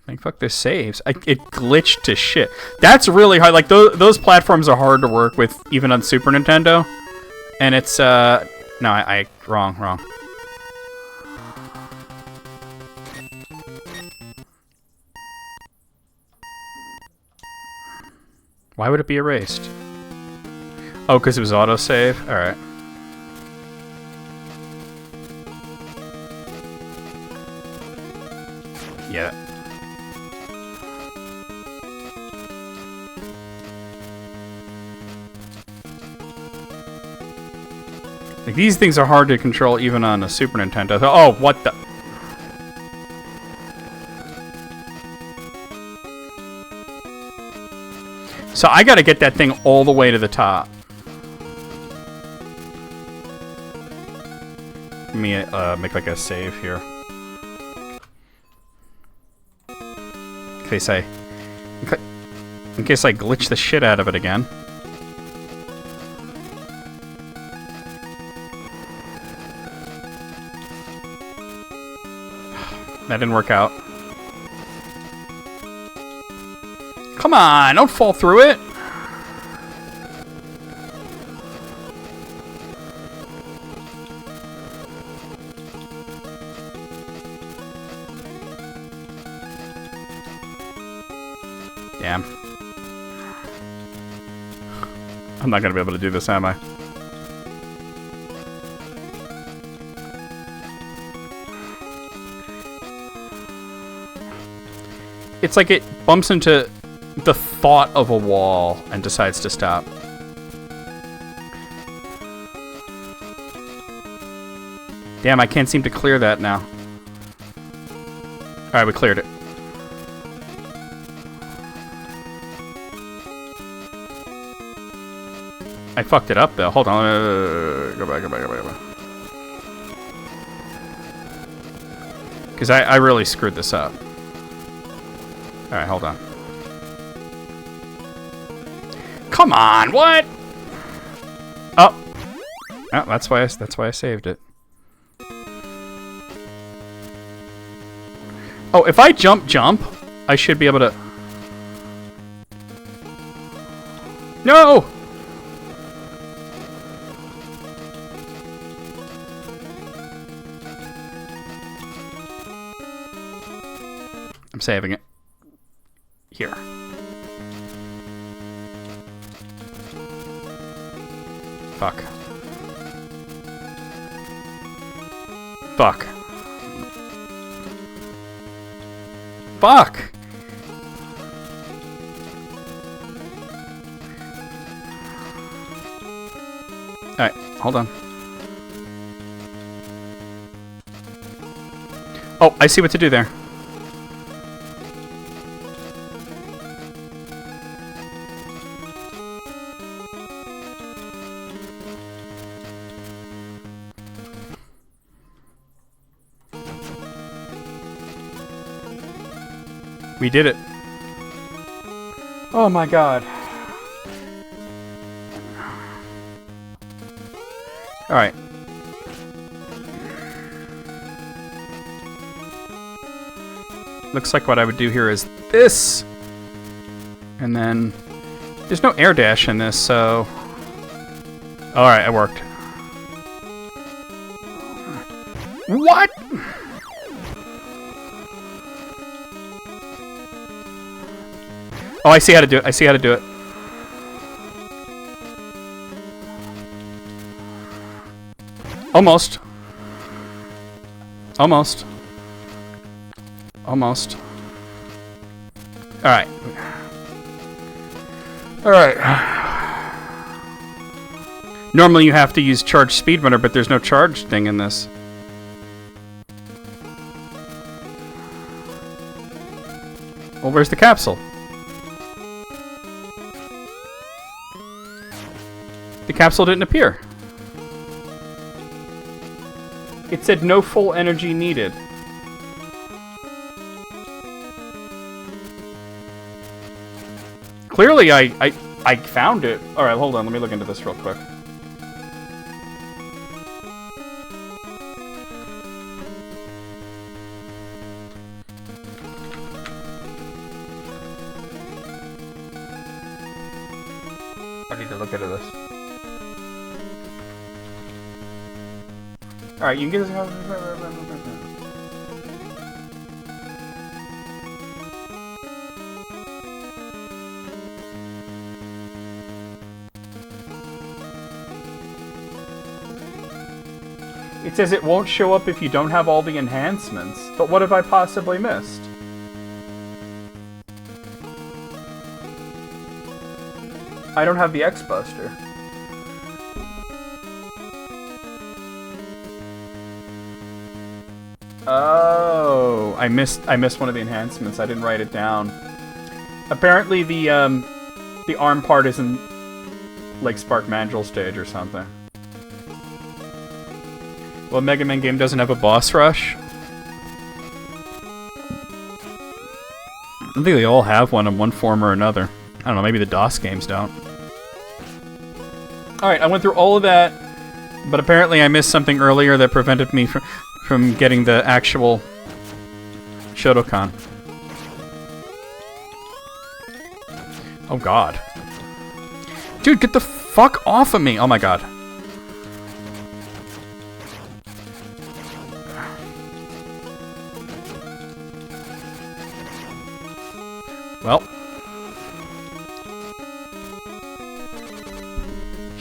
Like, fuck, this saves. It glitched to shit. That's really hard. Like, those platforms are hard to work with, even on Super Nintendo. And it's, no, wrong. Why would it be erased? Oh, because it was autosave? Alright. Yeah. Like, these things are hard to control even on a Super Nintendo. Oh, what the... So I gotta get that thing all the way to the top. Let me make like a save here. In case I glitch the shit out of it again. That didn't work out. Come on, don't fall through it. Damn. I'm not gonna be able to do this, am I? It's like it bumps into the thought of a wall and decides to stop. Damn, I can't seem to clear that now. Alright, we cleared it. I fucked it up, though. Hold on. Go back. Because I really screwed this up. Alright, hold on. Come on, what? Oh. Oh, that's why I saved it. Oh, if I jump, I should be able to... No! I'm saving it. Here. Fuck. Fuck. Fuck! Alright, hold on. Oh, I see what to do there. We did it. Oh my god. Alright. Looks like what I would do here is this. And then... There's no air dash in this, so... Alright, it worked. What?! Oh, I see how to do it. I see how to do it. Almost. Almost. Almost. Alright. Alright. Normally you have to use charge speedrunner, but there's no charge thing in this. Well, where's the capsule? The capsule didn't appear. It said no full energy needed. Clearly, I found it. All right, hold on. Let me look into this real quick. I need to look into this. Alright, you can get this. It says it won't show up if you don't have all the enhancements. But what have I possibly missed? I don't have the X-Buster. Oh, I missed one of the enhancements. I didn't write it down. Apparently the arm part isn't like Spark Mandrill stage or something. Well, Mega Man game doesn't have a boss rush. I think they all have one in one form or another. I don't know, maybe the DOS games don't. Alright, I went through all of that, but apparently I missed something earlier that prevented me from getting the actual Shotokan. Oh god. Dude, get the fuck off of me! Oh my god. Well.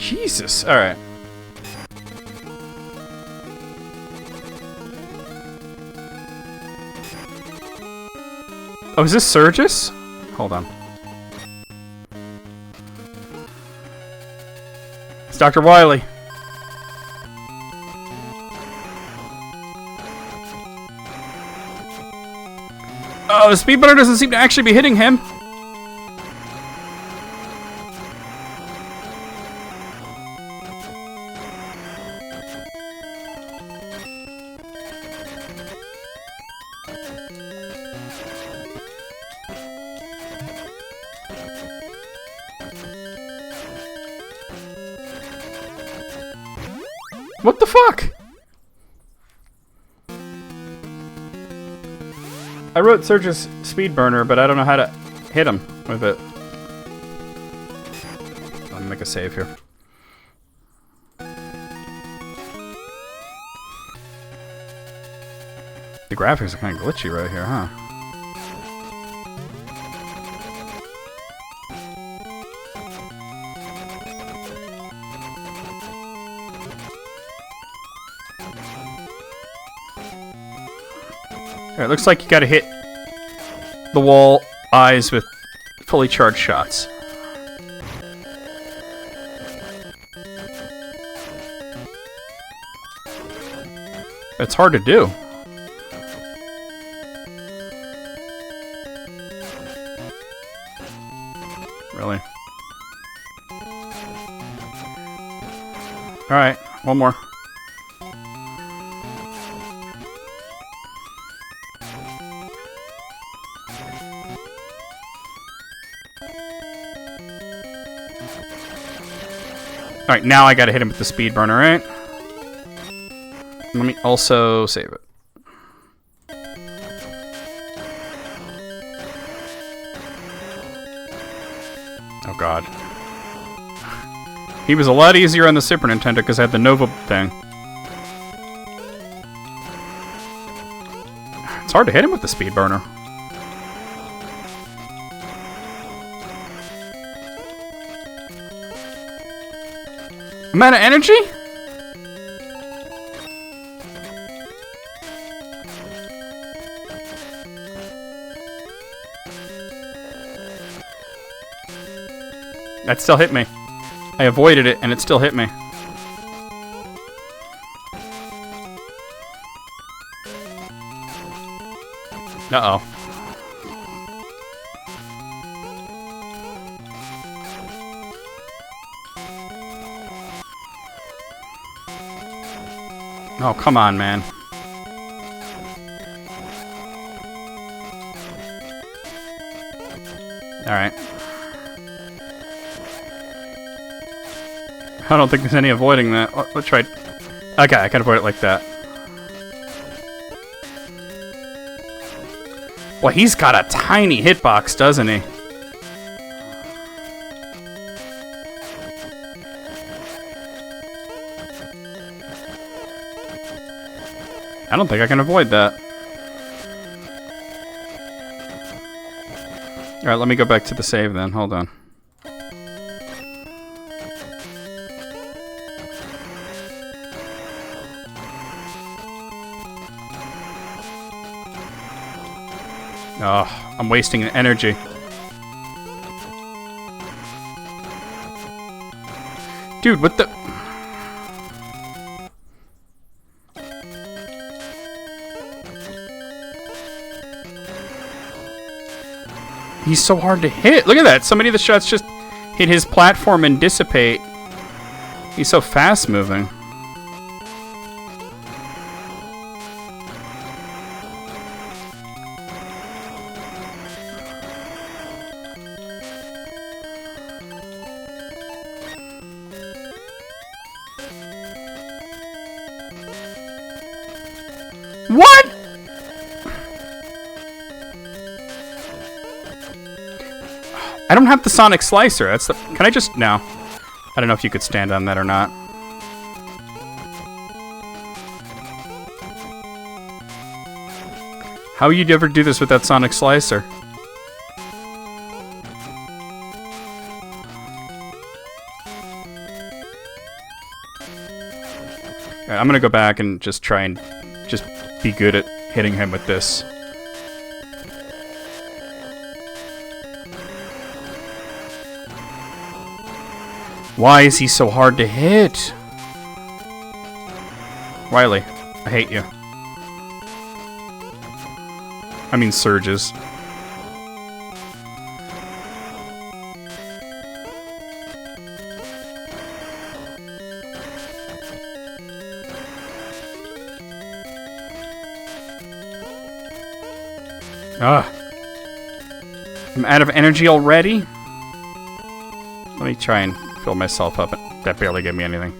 Jesus. All right. Oh, is this Surges? Hold on. It's Dr. Wily. Oh, the speedbunner doesn't seem to actually be hitting him. What the fuck? I wrote Surge's speed burner, but I don't know how to hit him with it. Let me make a save here. The graphics are kind of glitchy right here, huh? Alright, looks like you gotta hit the wall eyes with fully charged shots. It's hard to do. Really? Alright, one more. Alright, now I gotta hit him with the speed burner, right? Let me also save it. Oh god. He was a lot easier on the Super Nintendo because I had the Nova thing. It's hard to hit him with the speed burner. Amount of energy? That still hit me. I avoided it and it still hit me. Uh-oh. Oh, come on, man. Alright. I don't think there's any avoiding that. Let's try. Okay, I can avoid it like that. Well, he's got a tiny hitbox, doesn't he? I don't think I can avoid that. Alright, let me go back to the save then. Hold on. Oh, I'm wasting energy. Dude, what the... He's so hard to hit. Look at that. So many of the shots just hit his platform and dissipate. He's so fast moving. What? I don't have the Sonic Slicer. That's the... Can I just... No. I don't know if you could stand on that or not. How you'd ever do this with that Sonic Slicer? Alright, I'm gonna go back and just try and just be good at hitting him with this. Why is he so hard to hit? Riley, I hate you. I mean Surges. Ugh. I'm out of energy already? Let me try and fill myself up. That barely gave me anything.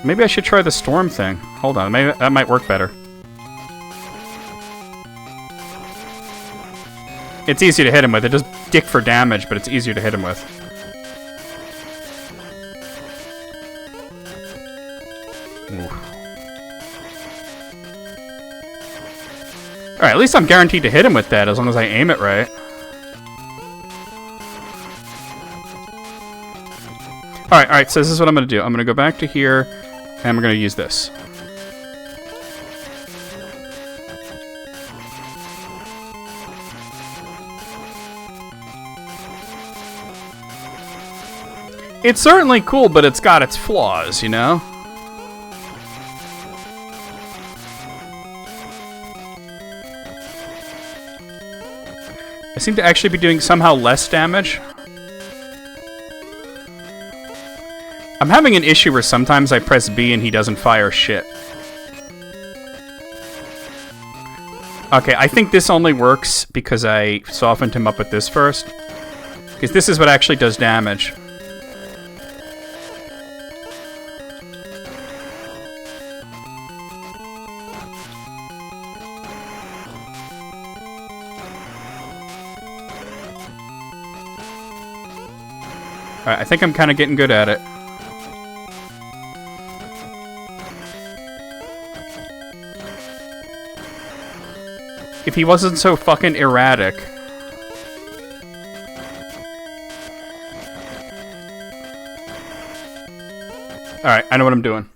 Maybe I should try the storm thing. Hold on, maybe that might work better. It's easy to hit him with. It does dick for damage, but it's easier to hit him with. Oof. Alright, at least I'm guaranteed to hit him with that as long as I aim it right. Alright, so this is what I'm going to do. I'm going to go back to here, and I'm going to use this. It's certainly cool, but it's got its flaws, you know? I seem to actually be doing somehow less damage. I'm having an issue where sometimes I press B and he doesn't fire shit. Okay, I think this only works because I softened him up with this first. Because this is what actually does damage. Alright, I think I'm kind of getting good at it. If he wasn't so fucking erratic. Alright, I know what I'm doing.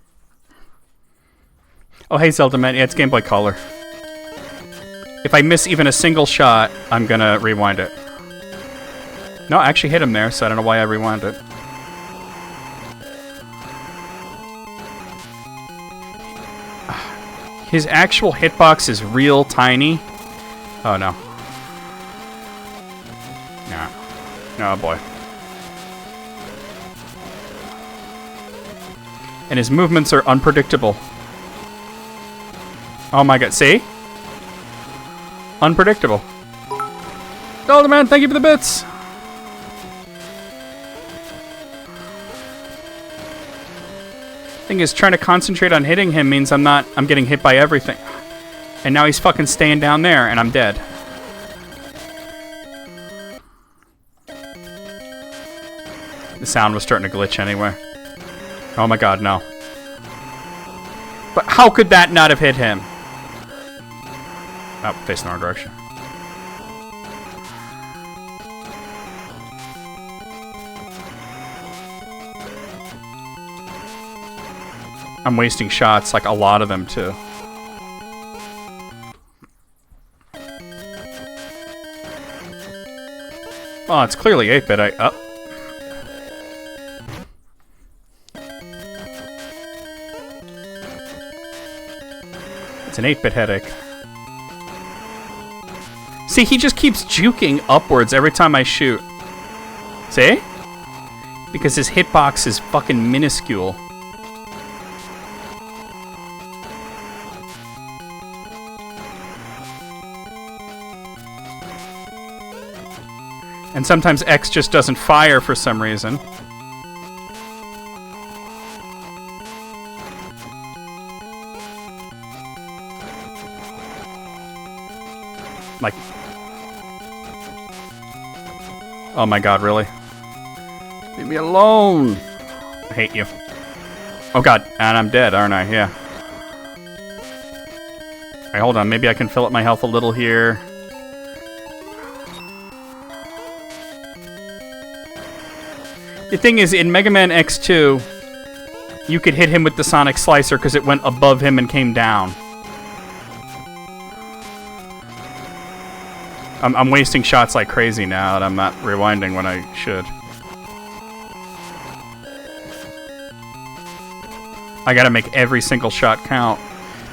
Oh, hey, Zelda Man. Yeah, it's Game Boy Color. If I miss even a single shot, I'm gonna rewind it. No, I actually hit him there, so I don't know why I rewound it. His actual hitbox is real tiny. Oh, no. No. Oh, boy. And his movements are unpredictable. Oh, my God. See? Unpredictable. Zelda Man, thank you for the bits! Thing is, trying to concentrate on hitting him means I'm getting hit by everything. And now he's fucking staying down there, and I'm dead. The sound was starting to glitch anyway. Oh my God, no. But how could that not have hit him? Oh, facing the wrong direction. I'm wasting shots, like a lot of them, too. Oh, it's clearly 8-bit. Oh. It's an 8-bit headache. See, he just keeps juking upwards every time I shoot. See? Because his hitbox is fucking minuscule. And sometimes X just doesn't fire for some reason. Like... Oh my God, really? Leave me alone! I hate you. Oh God, and I'm dead, aren't I? Yeah. Alright, hold on. Maybe I can fill up my health a little here. The thing is, in Mega Man X2, you could hit him with the Sonic Slicer because it went above him and came down. I'm wasting shots like crazy now, and I'm not rewinding when I should. I gotta make every single shot count.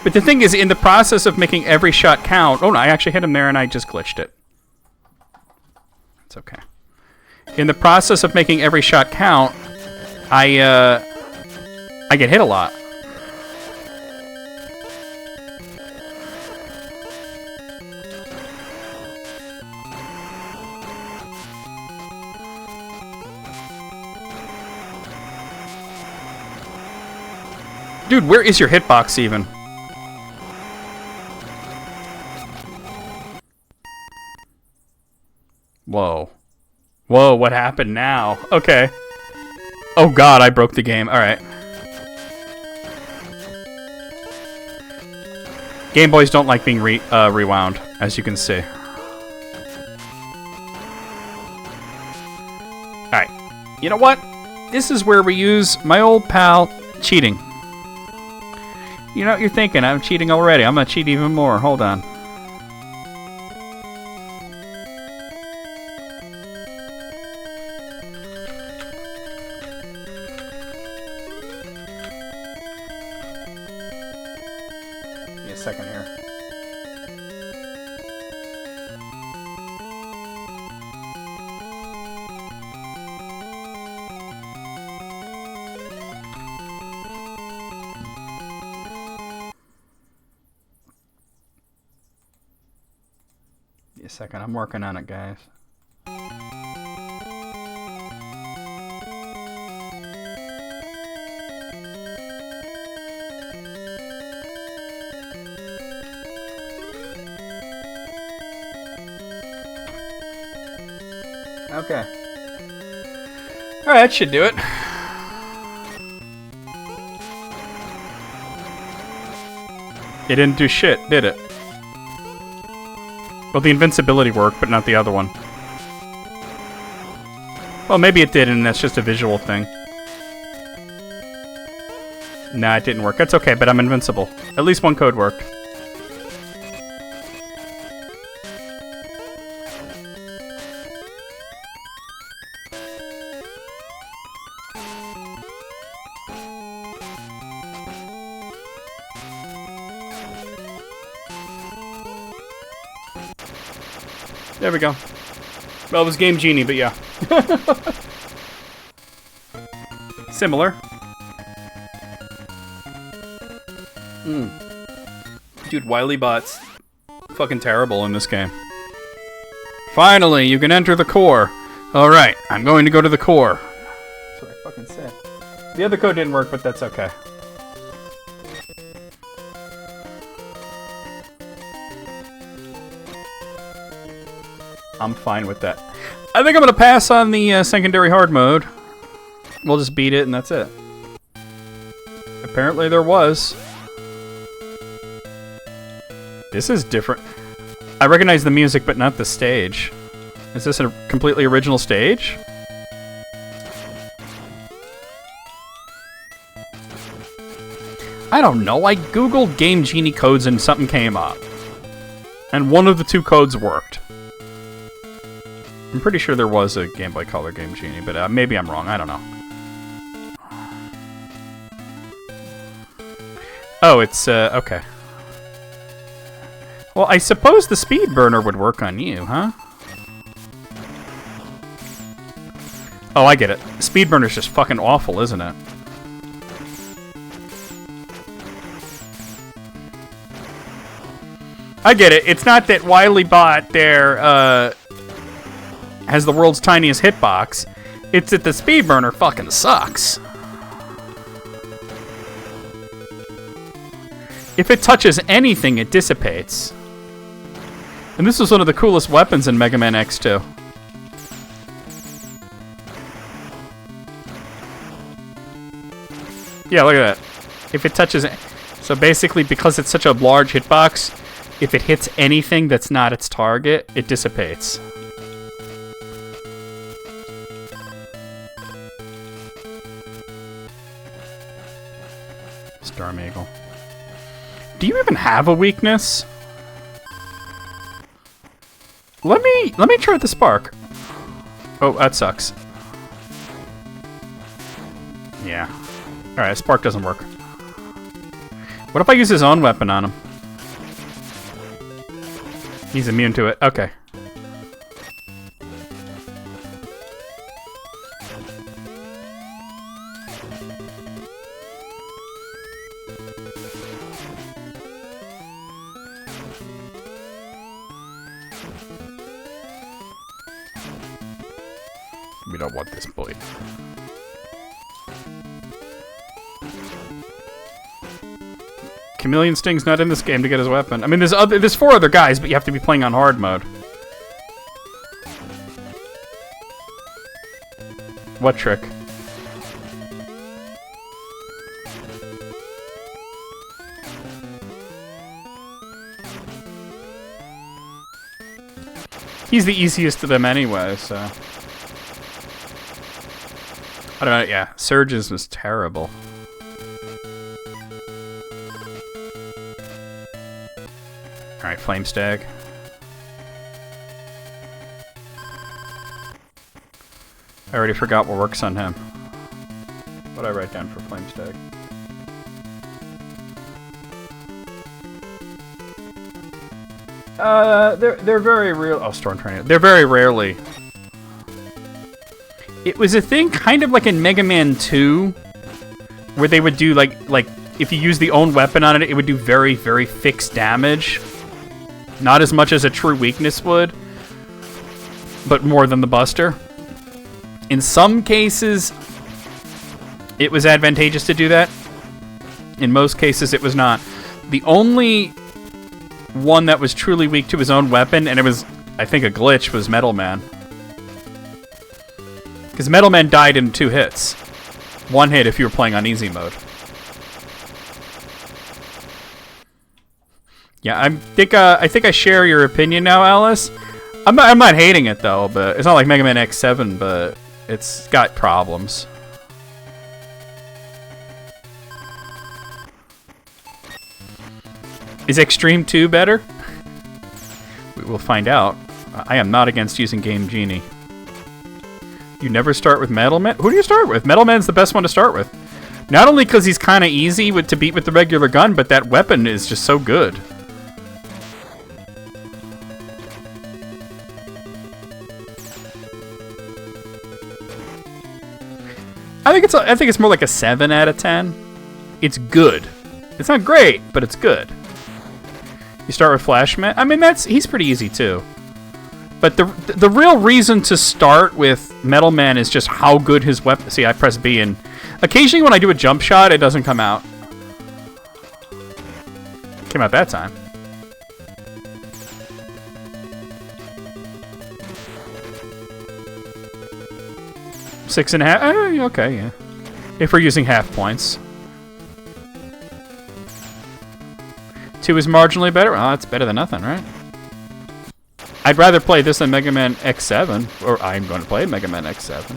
But the thing is, in the process of making every shot count... Oh, no, I actually hit him there, and I just glitched it. It's okay. In the process of making every shot count, I get hit a lot. Dude, where is your hitbox even? Whoa. Whoa, what happened now? Okay. Oh god, I broke the game. Alright. Game Boys don't like being rewound, as you can see. Alright. You know what? This is where we use my old pal, cheating. You know what you're thinking? I'm cheating already. I'm gonna cheat even more. Hold on. Give me a second here. A second, I'm working on it, guys. Okay. Alright, that should do it. It didn't do shit, did it? Well, the invincibility worked, but not the other one. Well, maybe it did, and that's just a visual thing. Nah, it didn't work. That's okay, but I'm invincible. At least one code worked. There we go. Well, it was Game Genie, but yeah. Similar. Dude, Wily Bot's fucking terrible in this game. Finally, you can enter the core. Alright, I'm going to go to the core. That's what I fucking said. The other code didn't work, but that's okay. I'm fine with that. I think I'm going to pass on the secondary hard mode. We'll just beat it and that's it. Apparently there was. This is different. I recognize the music but not the stage. Is this a completely original stage? I don't know. I googled Game Genie codes and something came up. And one of the two codes worked. I'm pretty sure there was a Game Boy Color Game Genie, but maybe I'm wrong. I don't know. Oh, it's, okay. Well, I suppose the speed burner would work on you, huh? Oh, I get it. Speed burner's just fucking awful, isn't it? I get it. It's not that Wily Bot there, has the world's tiniest hitbox. It's that the speed burner fucking sucks. If it touches anything, it dissipates. And this was one of the coolest weapons in Mega Man X2. Yeah, look at that. If it touches... So basically, because it's such a large hitbox, if it hits anything that's not its target, it dissipates. Storm Eagle. Do you even have a weakness? Let me try the spark. Oh, that sucks. Yeah. Alright, spark doesn't work. What if I use his own weapon on him? He's immune to it. Okay. We don't want this blade. Chameleon Sting's not in this game to get his weapon. I mean, there's 4 other guys, but you have to be playing on hard mode. What trick? He's the easiest of them anyway, so... I don't know, yeah. Surge's was terrible. Alright, Flame Stag. I already forgot what works on him. What I write down for Flame Stag? They're very real. Oh, Storm Tornado. They're very rarely. It was a thing kind of like in Mega Man 2, where they would do like if you use the own weapon on it, it would do very, very fixed damage. Not as much as a true weakness would, but more than the Buster. In some cases, it was advantageous to do that. In most cases, it was not. The only one that was truly weak to his own weapon, and it was, I think, a glitch, was Metal Man. Because Metal Man died in 2 hits. 1 hit if you were playing on easy mode. Yeah, I think I share your opinion now, Alice. I'm not hating it though, but it's not like Mega Man X7, but it's got problems. Is XTreme 2 better? We will find out. I am not against using Game Genie. You never start with Metal Man? Who do you start with? Metal Man's the best one to start with. Not only because he's kind of easy to beat with the regular gun, but that weapon is just so good. I think it's more like a 7 out of 10. It's good. It's not great, but it's good. You start with Flashman. I mean, he's pretty easy too. But the real reason to start with Metal Man is just how good his weapon. See, I press B, and occasionally when I do a jump shot, it doesn't come out. It came out that time. Six and a half. Okay, yeah. If we're using half points. 2 is marginally better. Well, that's better than nothing, right? I'd rather play this than Mega Man X7, or I'm going to play Mega Man X7.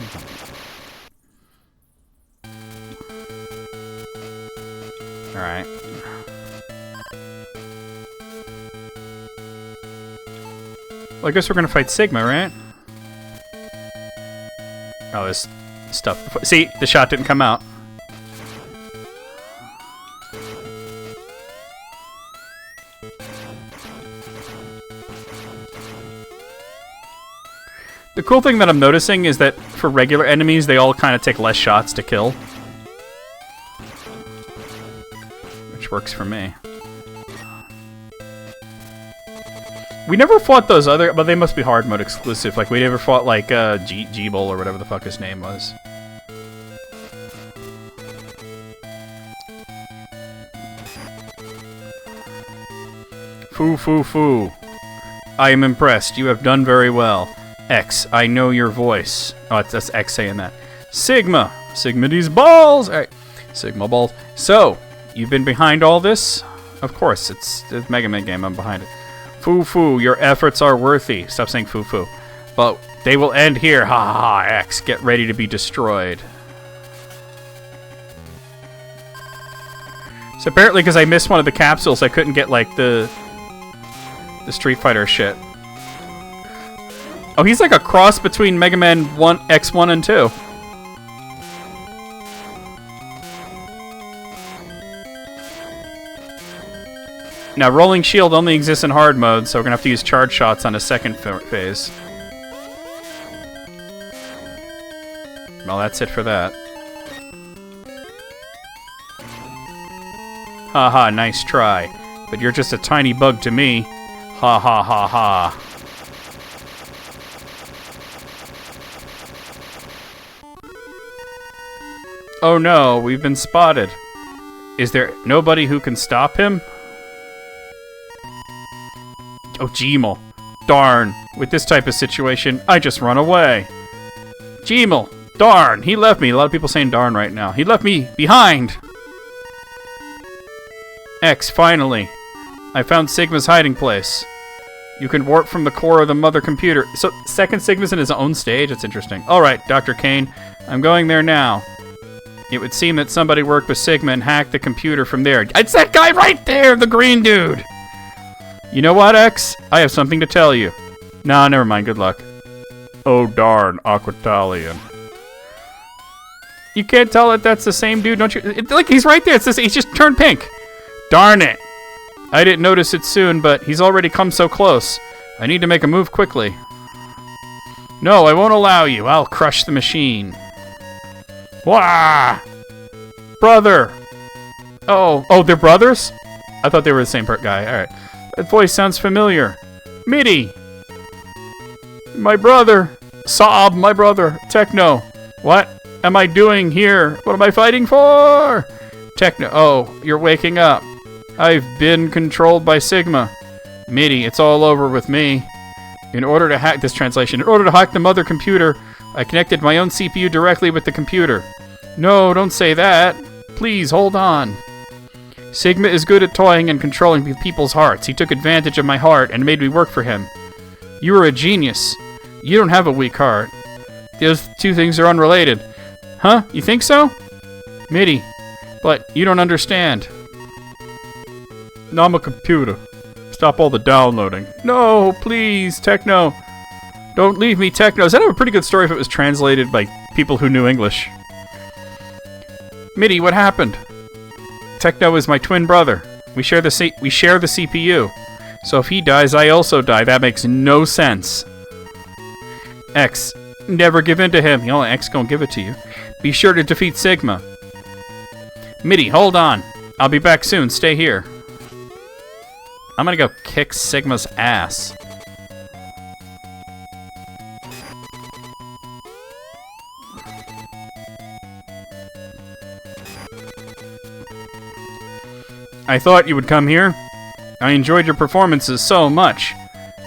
Alright. Well, I guess we're going to fight Sigma, right? Oh, this stuff. See, the shot didn't come out. The cool thing that I'm noticing is that for regular enemies, they all kind of take less shots to kill. Which works for me. We never fought those other... But they must be hard mode exclusive. Like, we never fought, like, G-Bull or whatever the fuck his name was. Foo, foo, foo. I am impressed. You have done very well. X, I know your voice. Oh, that's X saying that. Sigma. Sigma these balls. All right. Sigma balls. So, you've been behind all this? Of course, it's the Mega Man game. I'm behind it. Foo foo, your efforts are worthy. Stop saying foo foo. But they will end here. Ha ha ha. X, get ready to be destroyed. So apparently because I missed one of the capsules, I couldn't get, like, the Street Fighter shit. Oh, he's like a cross between Mega Man X1 and 2. Now, Rolling Shield only exists in hard mode, so we're going to have to use charge shots on a second phase. Well, that's it for that. Haha, nice try. But you're just a tiny bug to me. Ha ha ha ha. Oh no, we've been spotted. Is there nobody who can stop him? Oh, Gmel. Darn. With this type of situation, I just run away. Gmel. Darn. He left me. A lot of people saying darn right now. He left me behind. X, finally. I found Sigma's hiding place. You can warp from the core of the mother computer. So, second Sigma's in his own stage? That's interesting. Alright, Dr. Kane. I'm going there now. It would seem that somebody worked with Sigma and hacked the computer from there. It's that guy right there, the green dude! You know what, X? I have something to tell you. Nah, never mind. Good luck. Oh, darn. Aquatalian. You can't tell that that's the same dude, don't you? Look, he's right there. It's this, he's just turned pink. Darn it. I didn't notice it soon, but he's already come so close. I need to make a move quickly. No, I won't allow you. I'll crush the machine. Wah! Brother! Oh, they're brothers? I thought they were the same guy. Alright. That voice sounds familiar. Mitty! My brother! Sob, my brother! Techno! What am I doing here? What am I fighting for? Techno. Oh, you're waking up. I've been controlled by Sigma. Mitty, it's all over with me. In order to hack this translation, in order to hack the mother computer, I connected my own CPU directly with the computer. No, don't say that. Please, hold on. Sigma is good at toying and controlling people's hearts. He took advantage of my heart and made me work for him. You are a genius. You don't have a weak heart. Those two things are unrelated. Huh? You think so? Mitty, but you don't understand. No, I'm a computer. Stop all the downloading. No, please, Techno. Don't leave me, Techno. That'd have a pretty good story if it was translated by people who knew English. Mitty, what happened? Techno is my twin brother. We share the CPU. So if he dies, I also die. That makes no sense. X, never give in to him. The only X gonna give it to you. Be sure to defeat Sigma. Mitty, hold on. I'll be back soon. Stay here. I'm gonna go kick Sigma's ass. I thought you would come here. I enjoyed your performances so much.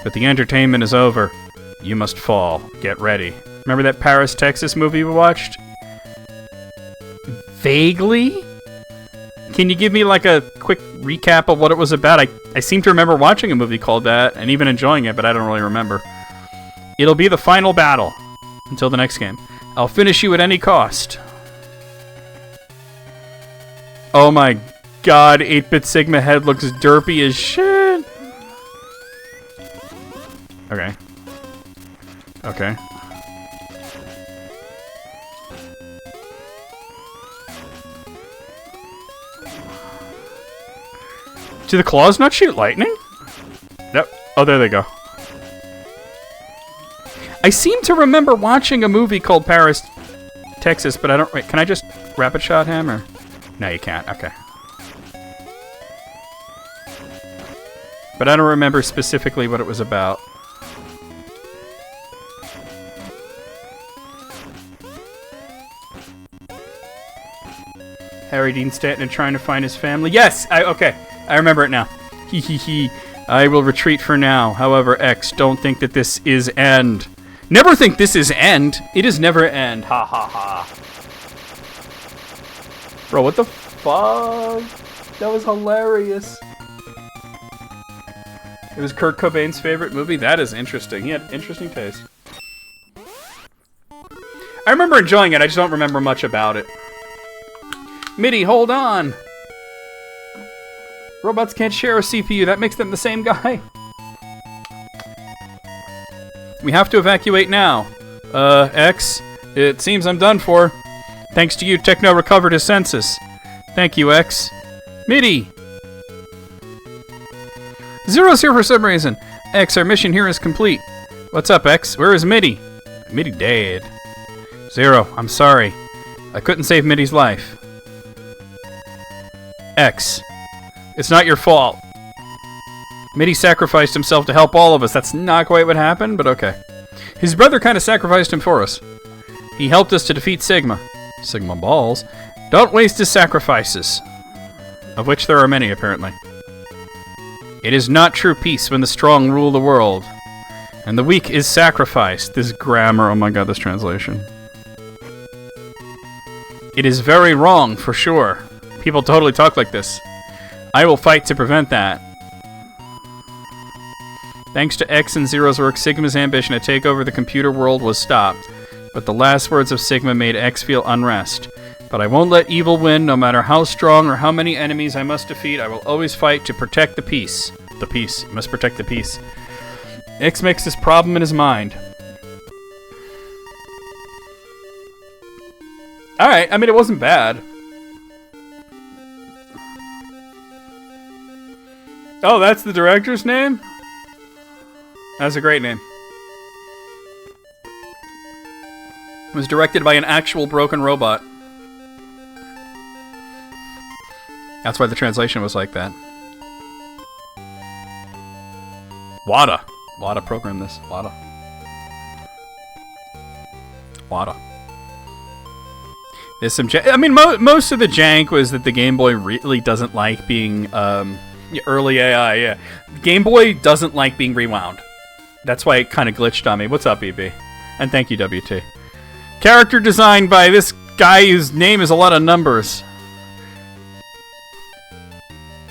But the entertainment is over. You must fall. Get ready. Remember that Paris, Texas movie we watched? Vaguely? Can you give me like a quick recap of what it was about? I seem to remember watching a movie called that and even enjoying it, but I don't really remember. It'll be the final battle. Until the next game. I'll finish you at any cost. Oh my God, 8-bit Sigma head looks derpy as shit. Okay. Okay. Do the claws not shoot lightning? Nope. Oh, there they go. I seem to remember watching a movie called Paris, Texas, but I don't... Wait, can I just rapid shot him, or... No, you can't. Okay. But I don't remember specifically what it was about. Harry Dean Stanton trying to find his family. Yes! Okay. I remember it now. Hee hee hee. I will retreat for now. However, X, don't think that this is end. Never think this is end. It is never end. Ha ha ha. Bro, what the fuck? That was hilarious. It was Kurt Cobain's favorite movie? That is interesting. He had interesting taste. I remember enjoying it, I just don't remember much about it. Mitty, hold on! Robots can't share a CPU. That makes them the same guy. We have to evacuate now. X, it seems I'm done for. Thanks to you, Techno recovered his senses. Thank you, X. MIDI! Zero's here for some reason. X, our mission here is complete. What's up, X? Where is MIDI? MIDI dead. Zero, I'm sorry. I couldn't save MIDI's life. X, it's not your fault. MIDI sacrificed himself to help all of us. That's not quite what happened, but okay. His brother kind of sacrificed him for us. He helped us to defeat Sigma. Sigma balls. Don't waste his sacrifices. Of which there are many, apparently. It is not true peace when the strong rule the world. And the weak is sacrificed. This grammar, oh my god, this translation. It is very wrong, for sure. People totally talk like this. I will fight to prevent that. Thanks to X and Zero's work, Sigma's ambition to take over the computer world was stopped. But the last words of Sigma made X feel unrest. But I won't let evil win, no matter how strong or how many enemies I must defeat. I will always fight to protect the peace. The peace. You must protect the peace. X makes this problem in his mind. Alright, I mean, it wasn't bad. Oh, that's the director's name? That's a great name. It was directed by an actual broken robot. That's why the translation was like that. WADA. WADA programmed this. WADA. WADA. There's some I mean, most of the jank was that the Game Boy really doesn't like being, early AI, yeah. Game Boy doesn't like being rewound. That's why it kind of glitched on me. What's up, EB? And thank you, WT. Character designed by this guy whose name is a lot of numbers.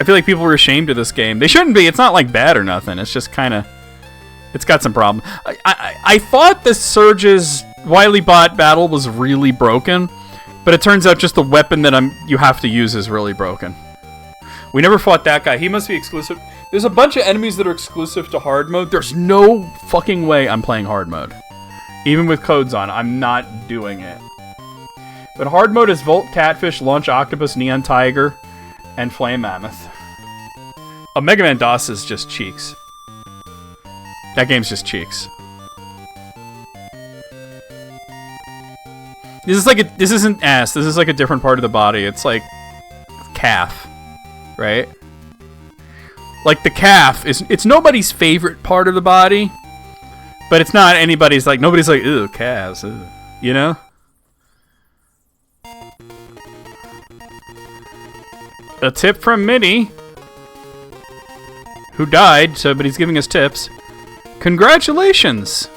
I feel like people were ashamed of this game. They shouldn't be. It's not like bad or nothing. It's just kind of... It's got some problem. I thought the Surge's Wily Bot battle was really broken, but it turns out just the weapon that you have to use is really broken. We never fought that guy. He must be exclusive. There's a bunch of enemies that are exclusive to hard mode. There's no fucking way I'm playing hard mode. Even with codes on, I'm not doing it. But hard mode is Volt, Catfish, Launch Octopus, Neon Tiger, and Flame Mammoth. Oh, Mega Man DOS is just cheeks. That game's just cheeks. This isn't ass. This is like a different part of the body. It's like calf, right? Like the calf it's nobody's favorite part of the body, but it's not anybody's like nobody's like ew calves, ew. You know? A tip from MIDI, who died, but he's giving us tips. Congratulations!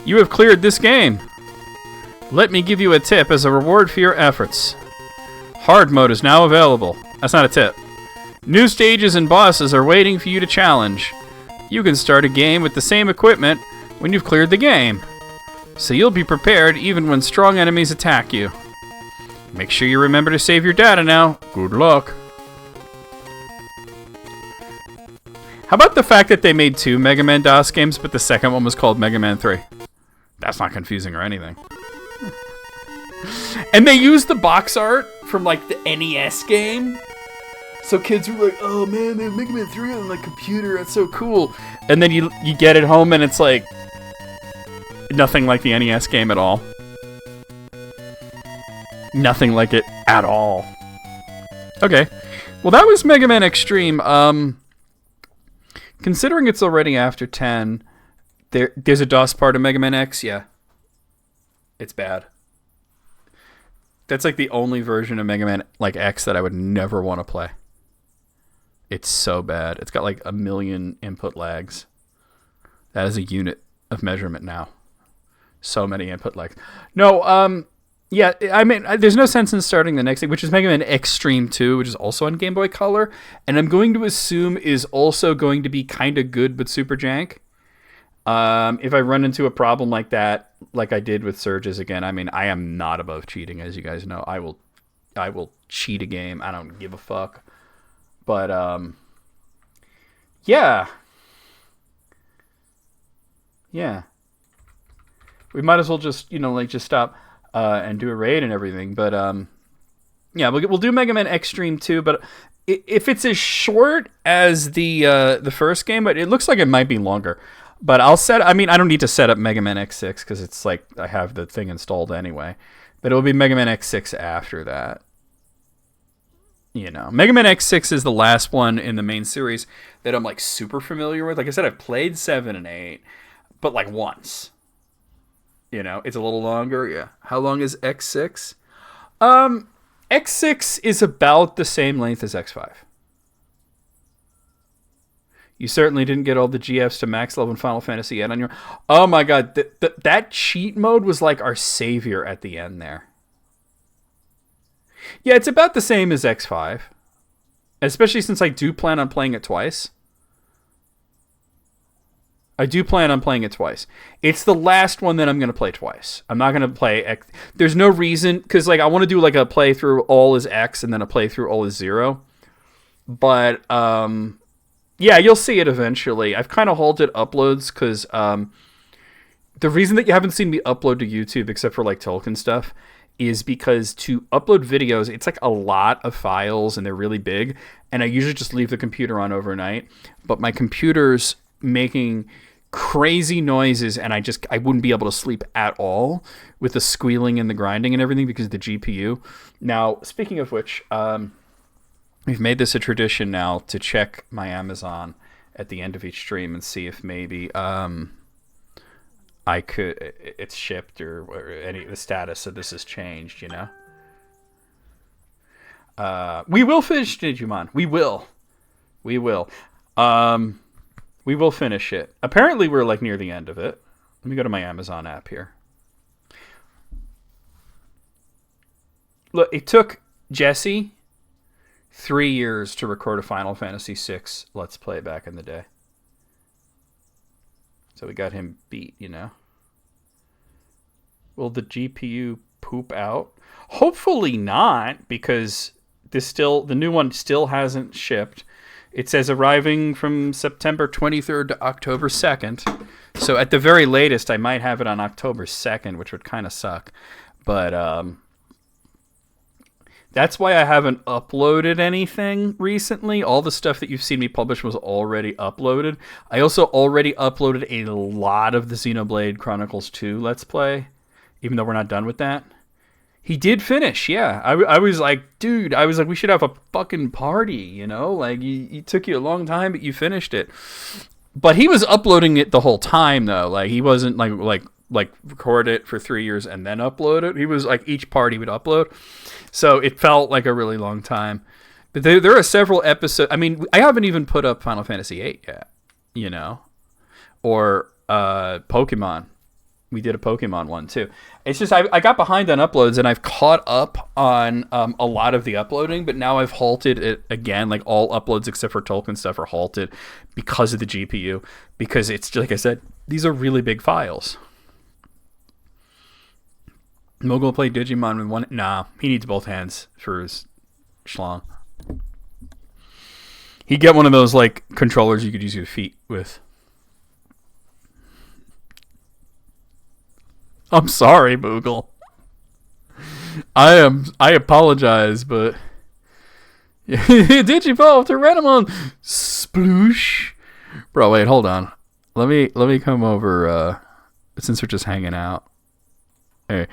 You have cleared this game. Let me give you a tip as a reward for your efforts. Hard mode is now available. That's not a tip. New stages and bosses are waiting for you to challenge. You can start a game with the same equipment when you've cleared the game. So you'll be prepared even when strong enemies attack you. Make sure you remember to save your data now. Good luck. How about the fact that they made 2 Mega Man DOS games, but the second one was called Mega Man 3? That's not confusing or anything. And they used the box art from, like, the NES game. So kids were like, oh man, they have Mega Man 3 on the computer, that's so cool. And then you get it home and it's like, nothing like the NES game at all. Nothing like it at all. Okay. Well, that was Mega Man XTreme. Considering it's already after 10, there's a DOS part of Mega Man X, yeah. It's bad. That's like the only version of Mega Man like X that I would never want to play. It's so bad. It's got like 1 million input lags. That is a unit of measurement now. So many input lags. No, yeah, I mean, there's no sense in starting the next thing, which is Mega Man XTreme 2, which is also on Game Boy Color, and I'm going to assume is also going to be kind of good but super jank. If I run into a problem like that, like I did with Surges again, I mean, I am not above cheating, as you guys know. I will I will cheat a game. I don't give a fuck. But yeah. Yeah. We might as well just, just stop and do a raid and everything. But yeah, we'll do Mega Man XTreme 2, but if it's as short as the first game, but it looks like it might be longer. But I don't need to set up Mega Man X6 because it's like I have the thing installed anyway. But it'll be Mega Man X6 after that. Mega Man X6 is the last one in the main series that I'm like super familiar with. Like I said, I've played 7 and 8, but like once. It's a little longer. Yeah. How long is X6? X6 is about the same length as X5. You certainly didn't get all the GFs to max level in Final Fantasy yet on your... Oh my god, that cheat mode was like our savior at the end there. Yeah, it's about the same as X5. Especially since I do plan on playing it twice. It's the last one that I'm going to play twice. I'm not going to play X... There's no reason... Because like, I want to do like a playthrough all as X and then a playthrough all as 0. But... yeah, you'll see it eventually. I've kind of halted uploads because the reason that you haven't seen me upload to YouTube, except for like Tolkien stuff, is because to upload videos, it's like a lot of files and they're really big. And I usually just leave the computer on overnight. But my computer's making crazy noises and I wouldn't be able to sleep at all with the squealing and the grinding and everything because of the GPU. Now, speaking of which... we've made this a tradition now to check my Amazon at the end of each stream and see if maybe it's shipped or the status of this has changed, We will finish Digimon. We will. We will finish it. Apparently we're like near the end of it. Let me go to my Amazon app here. Look, it took Jesse 3 years to record a Final Fantasy VI Let's Play back in the day. So we got him beat, Will the GPU poop out? Hopefully not, because the new one still hasn't shipped. It says arriving from September 23rd to October 2nd. So at the very latest, I might have it on October 2nd, which would kind of suck. But, that's why I haven't uploaded anything recently. All the stuff that you've seen me publish was already uploaded. I also already uploaded a lot of the Xenoblade Chronicles 2 Let's Play, even though we're not done with that. He did finish, yeah. I was like, dude, we should have a fucking party, Like, it took you a long time, but you finished it. But he was uploading it the whole time, though. Like, he wasn't, like record it for 3 years and then upload it. He was, like, each part he would upload. So it felt like a really long time. But there are several episodes. I mean, I haven't even put up Final Fantasy VIII yet, or Pokemon. We did a Pokemon one, too. It's just I got behind on uploads, and I've caught up on a lot of the uploading, but now I've halted it again. Like, all uploads except for Tolkien stuff are halted because of the GPU. Because it's, like I said, these are really big files. Mogul play Digimon with one... Nah, he needs both hands for his schlong. He'd get one of those, like, controllers you could use your feet with. I'm sorry, Moogle. I apologize, but... Digivolve to Renamon! Sploosh! Bro, wait, hold on. Let me come over, since we're just hanging out. Hey.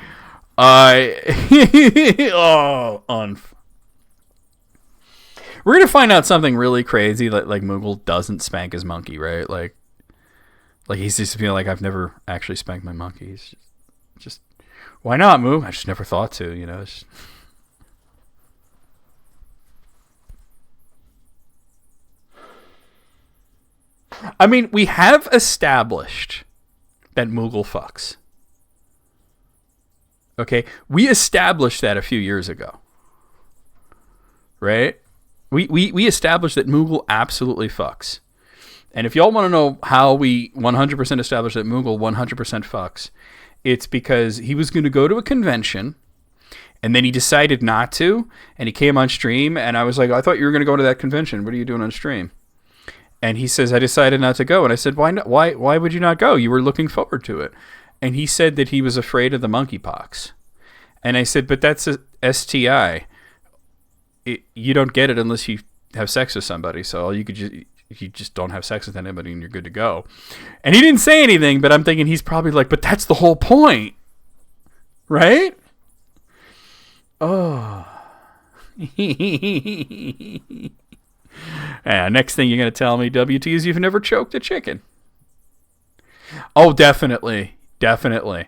We're gonna find out something really crazy that like Moogle doesn't spank his monkey, right? Like he's just feeling like I've never actually spanked my monkey. He's just why not, Moo? I just never thought to, It's I mean, we have established that Moogle fucks. Okay, we established that a few years ago, right? We established that Moogle absolutely fucks. And if y'all want to know how we 100% established that Moogle 100% fucks, it's because he was going to go to a convention, And then he decided not to, and he came on stream, and I was like, I thought you were going to go to that convention. What are you doing on stream? And he says, I decided not to go. And I said, why not? Why would you not go? You were looking forward to it. And he said that he was afraid of the monkeypox. And I said, but that's a STI. You don't get it unless you have sex with somebody. So you just don't have sex with anybody and you're good to go. And he didn't say anything, but I'm thinking he's probably like, but that's the whole point. Right? Oh. Next thing you're going to tell me, WT, is you've never choked a chicken. Oh, definitely. Definitely.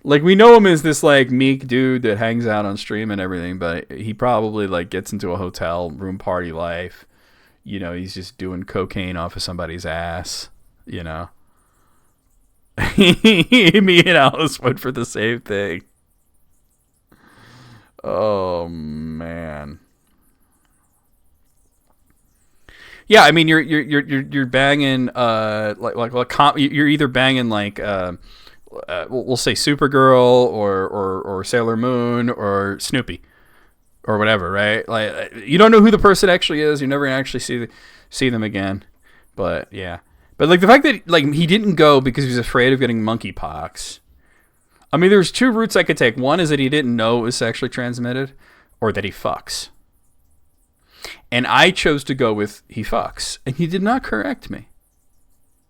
Like, we know him as this, like, meek dude that hangs out on stream and everything, but he probably, like, gets into a hotel room party life. You know, he's just doing cocaine off of somebody's ass, you know. Me and Alice went for the same thing. Oh, man. Yeah, I mean, you're banging you're either banging like we'll say Supergirl or Sailor Moon or Snoopy or whatever, right? Like, you don't know who the person actually is. You're never gonna actually see them again. But yeah, but like the fact that like he didn't go because he was afraid of getting monkeypox. I mean, there's two routes I could take. One is that he didn't know it was sexually transmitted, or that he fucks. And I chose to go with he fucks, and he did not correct me.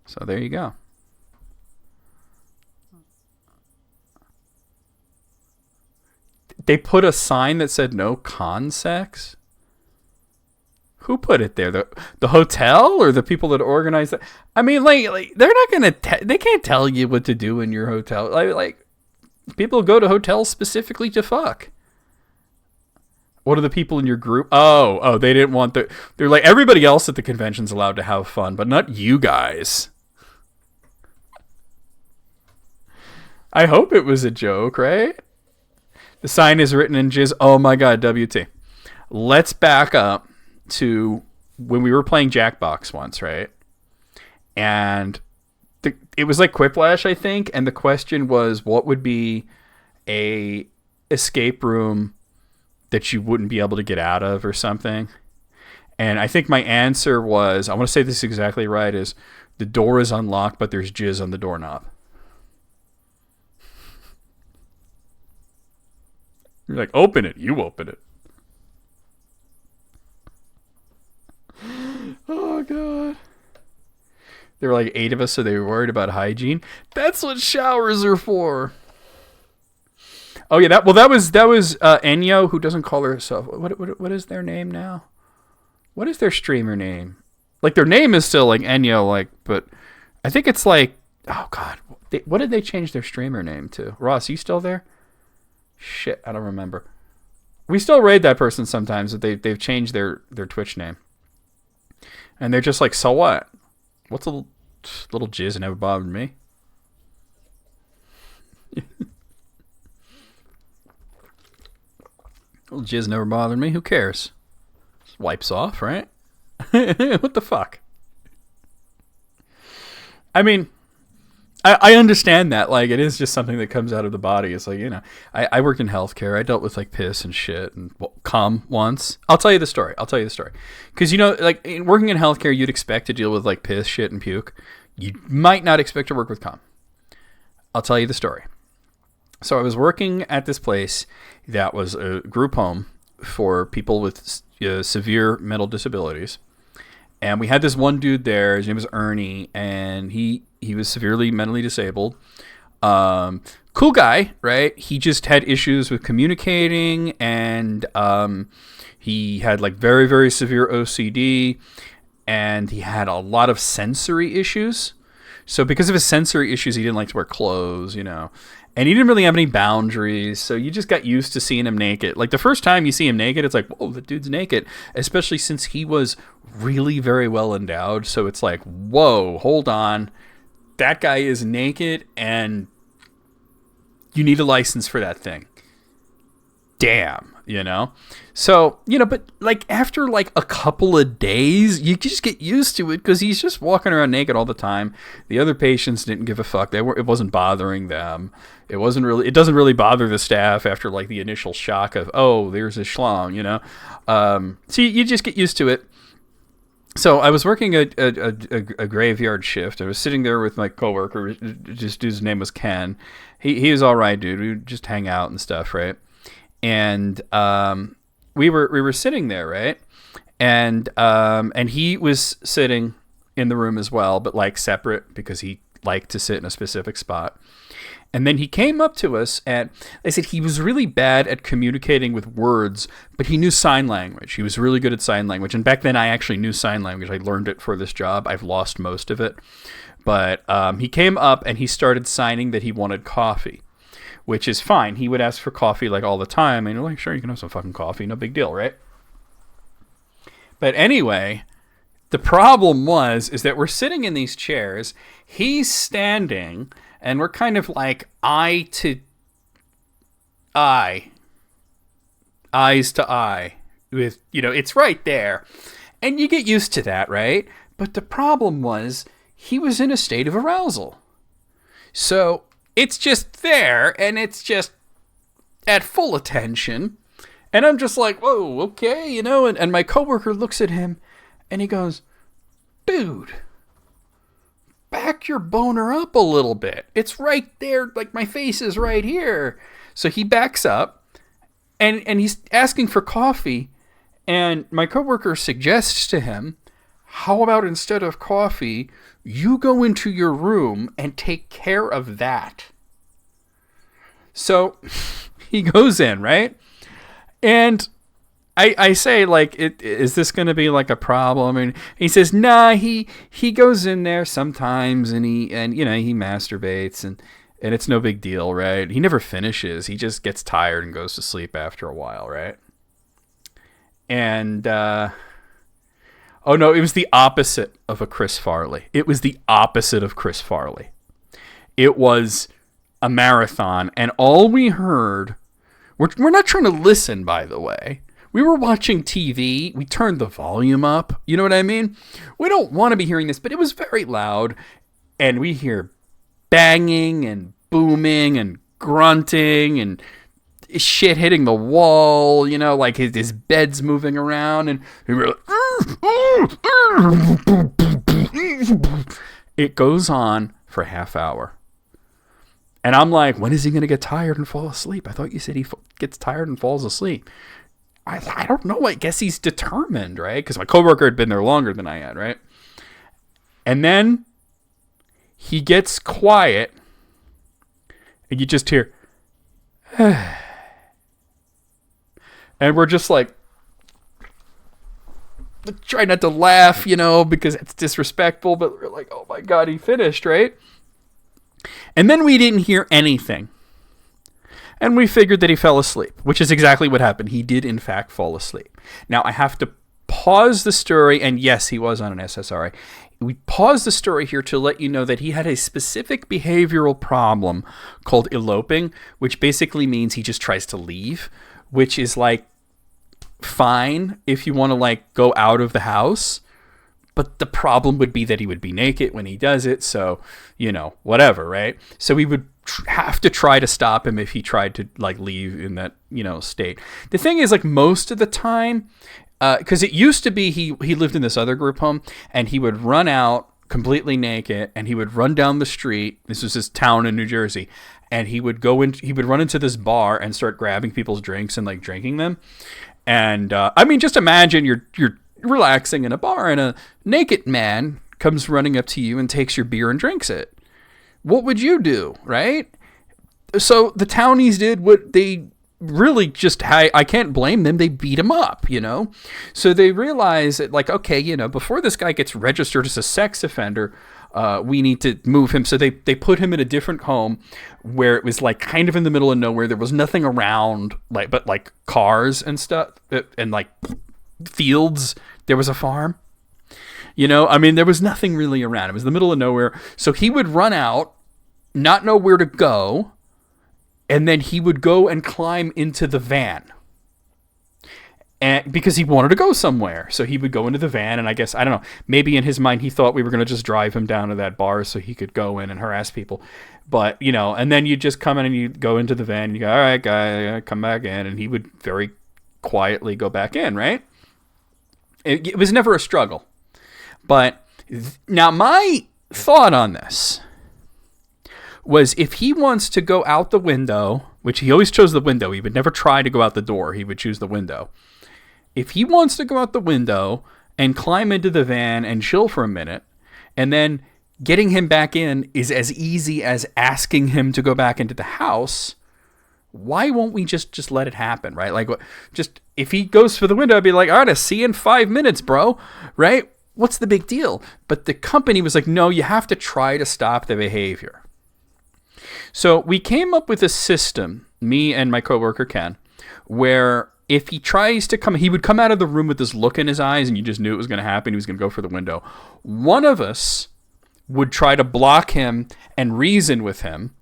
So there you go. They put a sign that said no con sex? Who put it there? The hotel or the people that organized it? I mean, like they're not going to they can't tell you what to do in your hotel. Like people go to hotels specifically to fuck. What are the people in your group? Oh, they didn't want they're like, everybody else at the convention's allowed to have fun, but not you guys. I hope it was a joke, right? The sign is written in jizz. Oh my God, WT. Let's back up to when we were playing Jackbox once, right? And it was like Quiplash, I think, and the question was, what would be a escape room that you wouldn't be able to get out of or something? And I think my answer was, I want to say this exactly right, is the door is unlocked, but there's jizz on the doorknob. You're like, open it. You open it. Oh, God. There were like 8 of us, so they were worried about hygiene. That's what showers are for. Oh yeah, that was Enyo, who doesn't call herself. What is their name now? What is their streamer name? Like, their name is still like Enyo, like, but I think it's like, oh God, what did they change their streamer name to? Ross, you still there? Shit, I don't remember. We still raid that person sometimes, but they've changed their Twitch name, and they're just like, so what? What's a little jizz never bothered me. Little jizz never bothered me. Who cares? Just wipes off, right? What the fuck? I mean, I understand that. Like, it is just something that comes out of the body. It's like, you know, I worked in healthcare. I dealt with like piss and shit and cum once. I'll tell you the story. Because, you know, like working in healthcare, you'd expect to deal with like piss, shit, and puke. You might not expect to work with cum. I'll tell you the story. So I was working at this place that was a group home for people with severe mental disabilities. And we had this one dude there. His name was Ernie, and he was severely mentally disabled. Cool guy, right? He just had issues with communicating, and he had like very, very severe OCD, and he had a lot of sensory issues. So because of his sensory issues, he didn't like to wear clothes, you know. And he didn't really have any boundaries, so you just got used to seeing him naked. Like, the first time you see him naked, it's like, whoa, the dude's naked. Especially since he was really very well endowed. So it's like, whoa, hold on. That guy is naked, and you need a license for that thing. Damn. you know? So, you know, but like after like a couple of days, you just get used to it because he's just walking around naked all the time. The other patients didn't give a fuck. It wasn't bothering them. It doesn't really bother the staff after like the initial shock of, oh, there's a schlong, you know? So you just get used to it. So I was working a graveyard shift. I was sitting there with my coworker, just his name was Ken. He was all right, dude. We would just hang out and stuff, right? And we were sitting there, right? And he was sitting in the room as well, but like separate because he liked to sit in a specific spot. And then he came up to us, and they said he was really bad at communicating with words, but he knew sign language. He was really good at sign language. And back then, I actually knew sign language. I learned it for this job. I've lost most of it. But he came up, and he started signing that he wanted coffee, which is fine. He would ask for coffee like all the time. And you're like, sure, you can have some fucking coffee. No big deal, right? But anyway, the problem is that we're sitting in these chairs. He's standing, and we're kind of like eye to eye, eyes to eye with, you know, it's right there. And you get used to that, right? But the problem was he was in a state of arousal. So it's just there, and it's just at full attention. And I'm just like, whoa, okay, you know, and my coworker looks at him, and he goes, dude, back your boner up a little bit. It's right there, like my face is right here. So he backs up, and he's asking for coffee, and my coworker suggests to him, how about instead of coffee, you go into your room and take care of that? So he goes in, right? And I say, like, is this going to be like a problem? And he says, nah, he goes in there sometimes, and he masturbates, and it's no big deal, right? He never finishes. He just gets tired and goes to sleep after a while, right? And, oh no, it was the opposite of a Chris Farley. It was the opposite of Chris Farley. It was a marathon, and all we heard, we're not trying to listen, by the way. We were watching TV. We turned the volume up. You know what I mean? We don't want to be hearing this, but it was very loud. And we hear banging and booming and grunting and shit hitting the wall. You know, like his bed's moving around. And we were like, it goes on for a half hour. And I'm like, when is he going to get tired and fall asleep? I thought you said he gets tired and falls asleep. I don't know. I guess he's determined, right? Because my coworker had been there longer than I had, right? And then he gets quiet, and you just hear, and we're just like, try not to laugh, you know, because it's disrespectful, but we're like, oh my God, he finished, right? And then we didn't hear anything. And we figured that he fell asleep, which is exactly what happened. He did, in fact, fall asleep. Now, I have to pause the story, and yes, he was on an SSRI. We pause the story here to let you know that he had a specific behavioral problem called eloping, which basically means he just tries to leave, which is like fine if you want to like go out of the house. But the problem would be that he would be naked when he does it. So, you know, whatever, right? So we would have to try to stop him if he tried to like leave in that, you know, state. The thing is, like, most of the time, because it used to be he lived in this other group home, and he would run out completely naked, and he would run down the street. This was his town in New Jersey. And he would run into this bar and start grabbing people's drinks and like drinking them. And I mean, just imagine you're relaxing in a bar, and a naked man comes running up to you and takes your beer and drinks it. What would you do, right? So the townies did what they really just, I can't blame them. They beat him up, you know? So they realized that, like, okay, you know, before this guy gets registered as a sex offender, we need to move him. So they put him in a different home where it was like kind of in the middle of nowhere. There was nothing around, like, but like cars and stuff and like fields. There was a farm, you know, I mean, there was nothing really around. It was the middle of nowhere. So he would run out, not know where to go. And then he would go and climb into the van. And because he wanted to go somewhere. So he would go into the van, and I guess, I don't know, maybe in his mind he thought we were going to just drive him down to that bar so he could go in and harass people. But, you know, and then you just come in and you go into the van, and you go, all right, guy, come back in. And he would very quietly go back in, right? It was never a struggle. But now my thought on this was, if he wants to go out the window, which he always chose the window, he would never try to go out the door, he would choose the window. If he wants to go out the window and climb into the van and chill for a minute, and then getting him back in is as easy as asking him to go back into the house, why won't we just let it happen, right? Like, just, if he goes for the window, I'd be like, all right, I'll see you in 5 minutes, bro, right? What's the big deal? But the company was like, no, you have to try to stop the behavior. So we came up with a system, me and my coworker Ken, where if he tries to come, he would come out of the room with this look in his eyes, and you just knew it was going to happen. He was going to go for the window. One of us would try to block him and reason with him,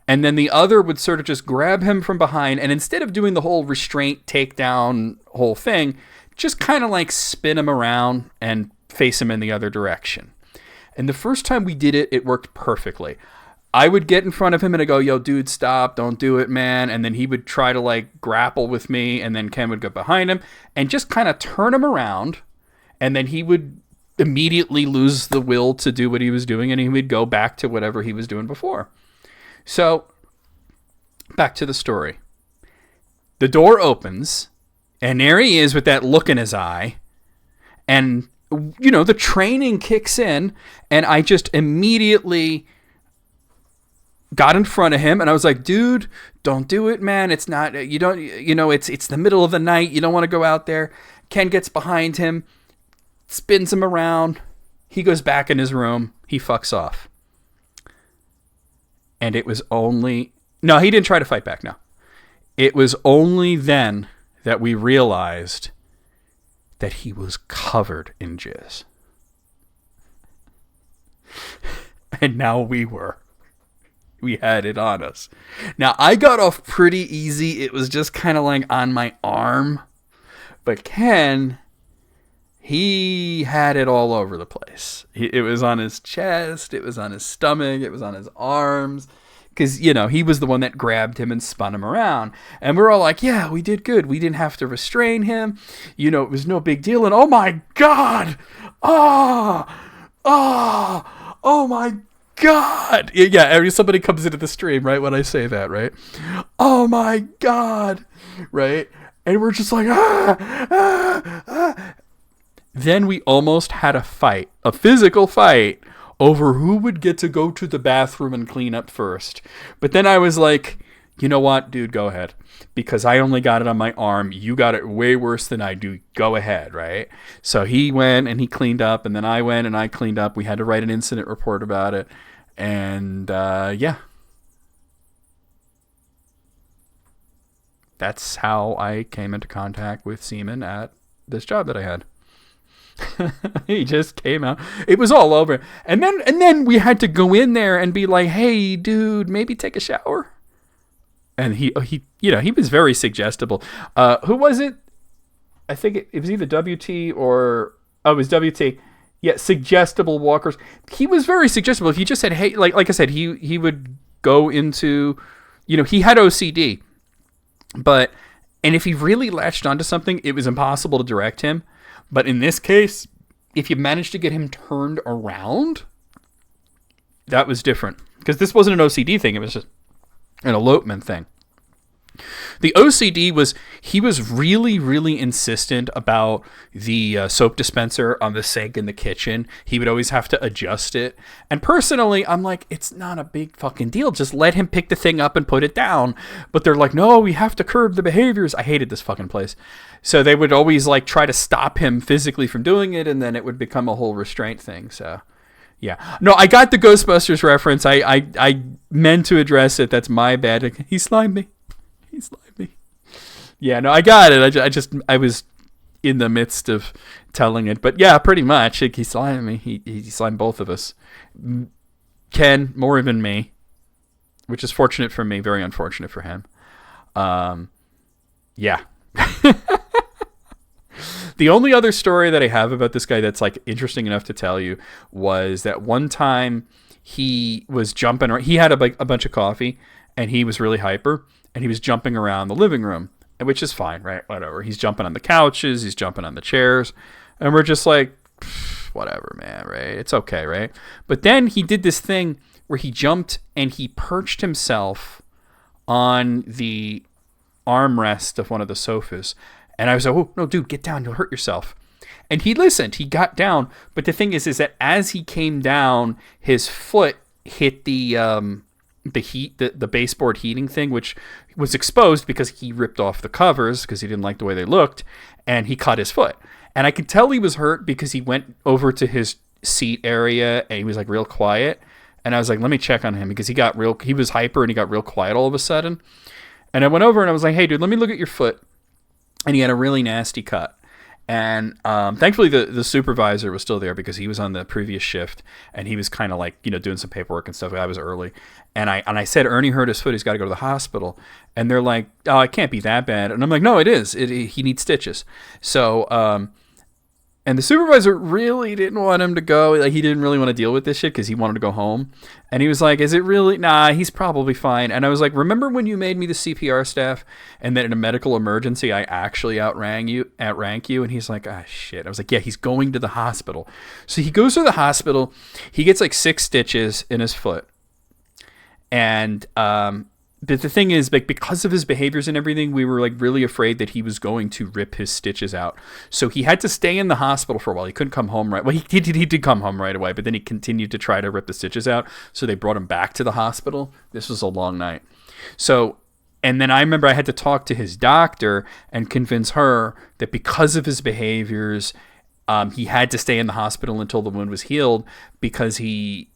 and then the other would sort of just grab him from behind, and instead of doing the whole restraint, takedown whole thing, just kind of like spin him around and face him in the other direction. And the first time we did it, it worked perfectly. I would get in front of him and I go, yo, dude, stop, don't do it, man. And then he would try to like grapple with me, and then Ken would go behind him and just kind of turn him around, and then he would immediately lose the will to do what he was doing, and he would go back to whatever he was doing before. So, back to the story. The door opens, and there he is with that look in his eye, and, you know, the training kicks in, and I just immediately got in front of him, and I was like, dude, don't do it, man. It's not, it's the middle of the night. You don't want to go out there. Ken gets behind him, spins him around. He goes back in his room. He fucks off. And it was only, no, he didn't try to fight back, no. It was only then that we realized that he was covered in jizz. And now we had it on us. Now, I got off pretty easy. It was just kind of like on my arm. But Ken, he had it all over the place. It was on his chest. It was on his stomach. It was on his arms. Because, you know, he was the one that grabbed him and spun him around. And we're all like, yeah, we did good. We didn't have to restrain him. You know, it was no big deal. And oh my God! Oh my God! Yeah, somebody comes into the stream, right, when I say that, right? Oh my God! Right? And we're just like, Then we almost had a fight, a physical fight, over who would get to go to the bathroom and clean up first. But then I was like, you know what, dude, go ahead. Because I only got it on my arm. You got it way worse than I do. Go ahead, right? So he went and he cleaned up, and then I went and I cleaned up. We had to write an incident report about it. And, yeah. That's how I came into contact with semen at this job that I had. He just came out. It was all over. And then we had to go in there and be like, hey, dude, maybe take a shower. And he was very suggestible. Who was it? I think it was either WT or, it was WT. Yeah, suggestible walkers. He was very suggestible. If you just said, hey, like I said, he would go into, he had OCD. And if he really latched onto something, it was impossible to direct him. But in this case, if you managed to get him turned around, that was different. Because this wasn't an OCD thing. It was just an elopement thing. The OCD was, he was really, really insistent about the soap dispenser on the sink in the kitchen. He would always have to adjust it. And personally, I'm like, it's not a big fucking deal. Just let him pick the thing up and put it down. But they're like, no, we have to curb the behaviors. I hated this fucking place. So they would always like try to stop him physically from doing it, and then it would become a whole restraint thing. So yeah. No, I got the Ghostbusters reference. I meant to address it. That's my bad. He slimed me. He slimed me. Yeah, no, I got it. I was in the midst of telling it. But yeah, pretty much. He slimed me. He slimed both of us. Ken, more than me. Which is fortunate for me, very unfortunate for him. Yeah. The only other story that I have about this guy that's like interesting enough to tell you was that one time he was jumping around. He had a bunch of coffee and he was really hyper and he was jumping around the living room, which is fine, right? Whatever. He's jumping on the couches. He's jumping on the chairs. And we're just like, whatever, man, right? It's okay, right? But then he did this thing where he jumped and he perched himself on the armrest of one of the sofas. And I was like, oh, no, dude, get down. You'll hurt yourself. And he listened. He got down. But the thing is that as he came down, his foot hit the baseboard heating thing, which was exposed because he ripped off the covers because he didn't like the way they looked. And he cut his foot. And I could tell he was hurt because he went over to his seat area and he was like real quiet. And I was like, let me check on him because he was hyper and he got real quiet all of a sudden. And I went over and I was like, hey, dude, let me look at your foot. And he had a really nasty cut. And thankfully the supervisor was still there because he was on the previous shift and he was kind of like, doing some paperwork and stuff. I was early. And I said, Ernie hurt his foot. He's got to go to the hospital. And they're like, oh, it can't be that bad. And I'm like, no, it is. He needs stitches. So, and the supervisor really didn't want him to go. Like, he didn't really want to deal with this shit because he wanted to go home. And he was like, is it really? Nah, he's probably fine. And I was like, remember when you made me the CPR staff and then in a medical emergency, I actually outrank you? And he's like, ah, shit. I was like, yeah, he's going to the hospital. So he goes to the hospital. He gets like 6 stitches in his foot. And, but the thing is, like, because of his behaviors and everything, we were like really afraid that he was going to rip his stitches out. So he had to stay in the hospital for a while. He couldn't come home right. Well, he did come home right away, but then he continued to try to rip the stitches out. So they brought him back to the hospital. This was a long night. So, and then I remember I had to talk to his doctor and convince her that because of his behaviors, he had to stay in the hospital until the wound was healed because it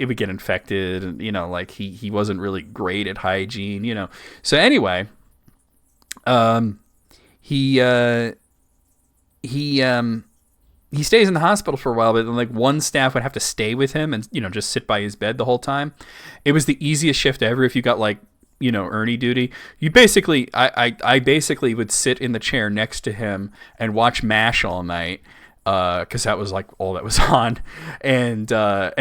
would get infected and, like he wasn't really great at hygiene, So anyway, he stays in the hospital for a while, but then like one staff would have to stay with him and, just sit by his bed the whole time. It was the easiest shift ever. If you got like, Ernie duty, you basically, I basically would sit in the chair next to him and watch MASH all night. Because that was like all that was on, and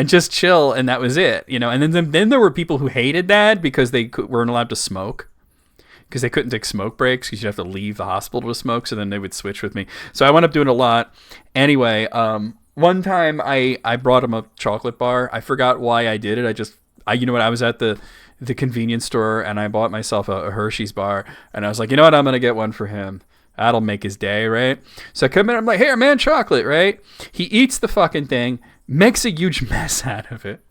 just chill, and that was it, And then there were people who hated that because they weren't allowed to smoke, because they couldn't take smoke breaks because you'd have to leave the hospital to smoke. So then they would switch with me. So I wound up doing a lot. Anyway, one time I brought him a chocolate bar. I forgot why I did it. I was at the convenience store and I bought myself a Hershey's bar, and I was like, you know what, I'm gonna get one for him. That'll make his day, right? So I come in, I'm like, here, man, chocolate, right? He eats the fucking thing, makes a huge mess out of it,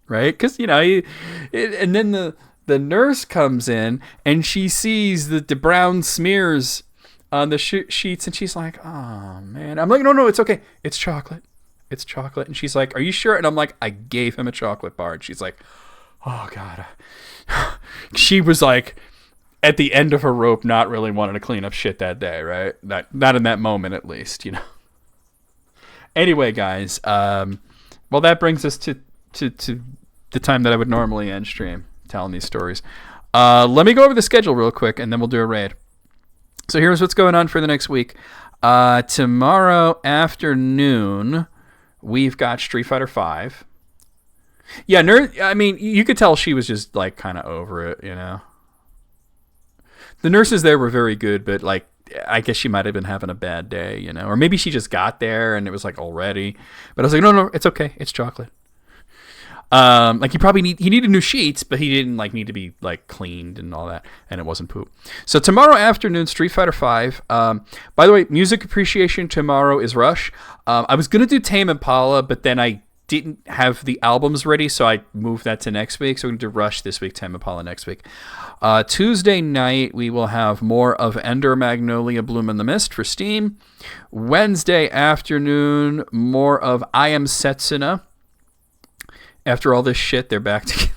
right? Because, and then the nurse comes in, and she sees the brown smears on the sheets, and she's like, oh, man. I'm like, no, it's okay. It's chocolate. It's chocolate. And she's like, are you sure? And I'm like, I gave him a chocolate bar. And she's like, oh, God. She was like, at the end of her rope, not really wanting to clean up shit that day, right? Not in that moment, at least, Anyway, guys, well, that brings us to the time that I would normally end stream telling these stories. Let me go over the schedule real quick, and then we'll do a raid. So here's what's going on for the next week. Tomorrow afternoon, we've got Street Fighter V. Yeah, I mean, you could tell she was just like kind of over it, The nurses there were very good, but like I guess she might have been having a bad day, or maybe she just got there and it was like already. But I was like, no, it's okay, it's chocolate. Like he needed new sheets, but he didn't like need to be like cleaned and all that, and it wasn't poop. So tomorrow afternoon, Street Fighter V. By the way, music appreciation tomorrow is Rush. I was gonna do Tame Impala, but then I didn't have the albums ready, so I moved that to next week. So we're going to do Rush this week, Tame Impala next week. Tuesday night, we will have more of Ender Magnolia Bloom in the Mist for Steam. Wednesday afternoon, more of I Am Setsuna. After all this shit, they're back together.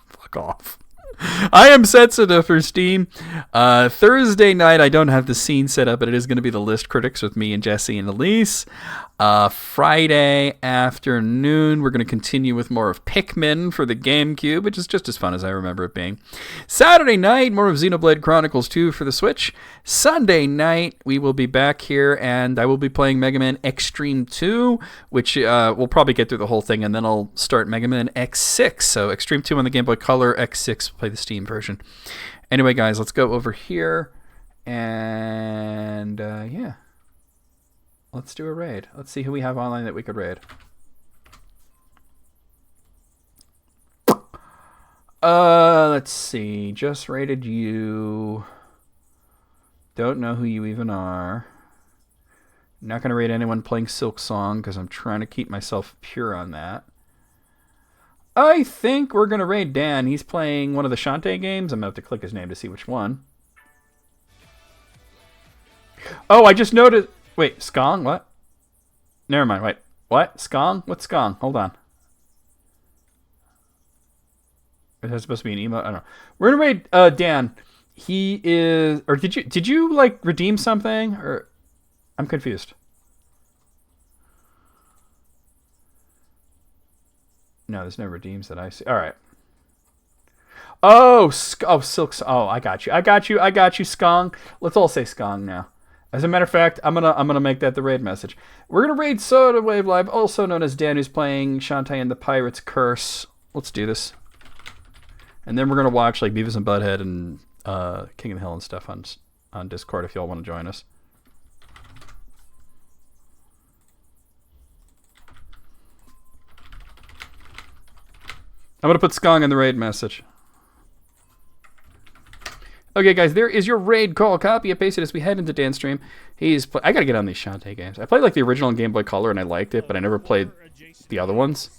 Fuck off. I Am Setsuna for Steam. Thursday night, I don't have the scene set up, but it is going to be the List Critics with me and Jesse and Elise. Friday afternoon, we're going to continue with more of Pikmin for the GameCube, which is just as fun as I remember it being. Saturday night, more of Xenoblade Chronicles 2 for the Switch. Sunday night, we will be back here, and I will be playing Mega Man XTreme 2, which we'll probably get through the whole thing, and then I'll start Mega Man X6. So XTreme 2 on the Game Boy Color, X6 will play the Steam version. Anyway, guys, let's go over here, and yeah. Let's do a raid. Let's see who we have online that we could raid. Let's see. Just raided you. Don't know who you even are. Not going to raid anyone playing Silk Song because I'm trying to keep myself pure on that. I think we're going to raid Dan. He's playing one of the Shantae games. I'm going to have to click his name to see which one. Oh, I just noticed... Wait, Skong? What? Never mind, wait. What? Skong? What's Skong? Hold on. Is that supposed to be an emo? I don't know. We're gonna raid Dan. He is... Or did you like, redeem something? Or... I'm confused. No, there's no redeems that I see. Alright. Oh, Silk... Oh, I got you, Skong. Let's all say Skong now. As a matter of fact, I'm gonna make that the raid message. We're gonna raid Soda Wave Live, also known as Dan, who's playing Shantae and the Pirate's Curse. Let's do this. And then we're gonna watch like Beavis and Butthead and King of the Hill and stuff on Discord if y'all want to join us. I'm gonna put Skong in the raid message. Okay, guys, there is your raid call. Copy it, paste it as we head into Dan's stream. I gotta get on these Shantae games. I played like the original Game Boy Color and I liked it, but I never played the other ones.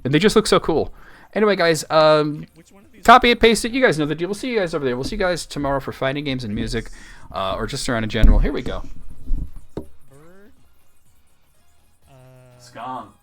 And they just look so cool. Anyway, guys, copy it, paste it. You guys know the deal. We'll see you guys over there. We'll see you guys tomorrow for fighting games and music, or just around in general. Here we go. Skong.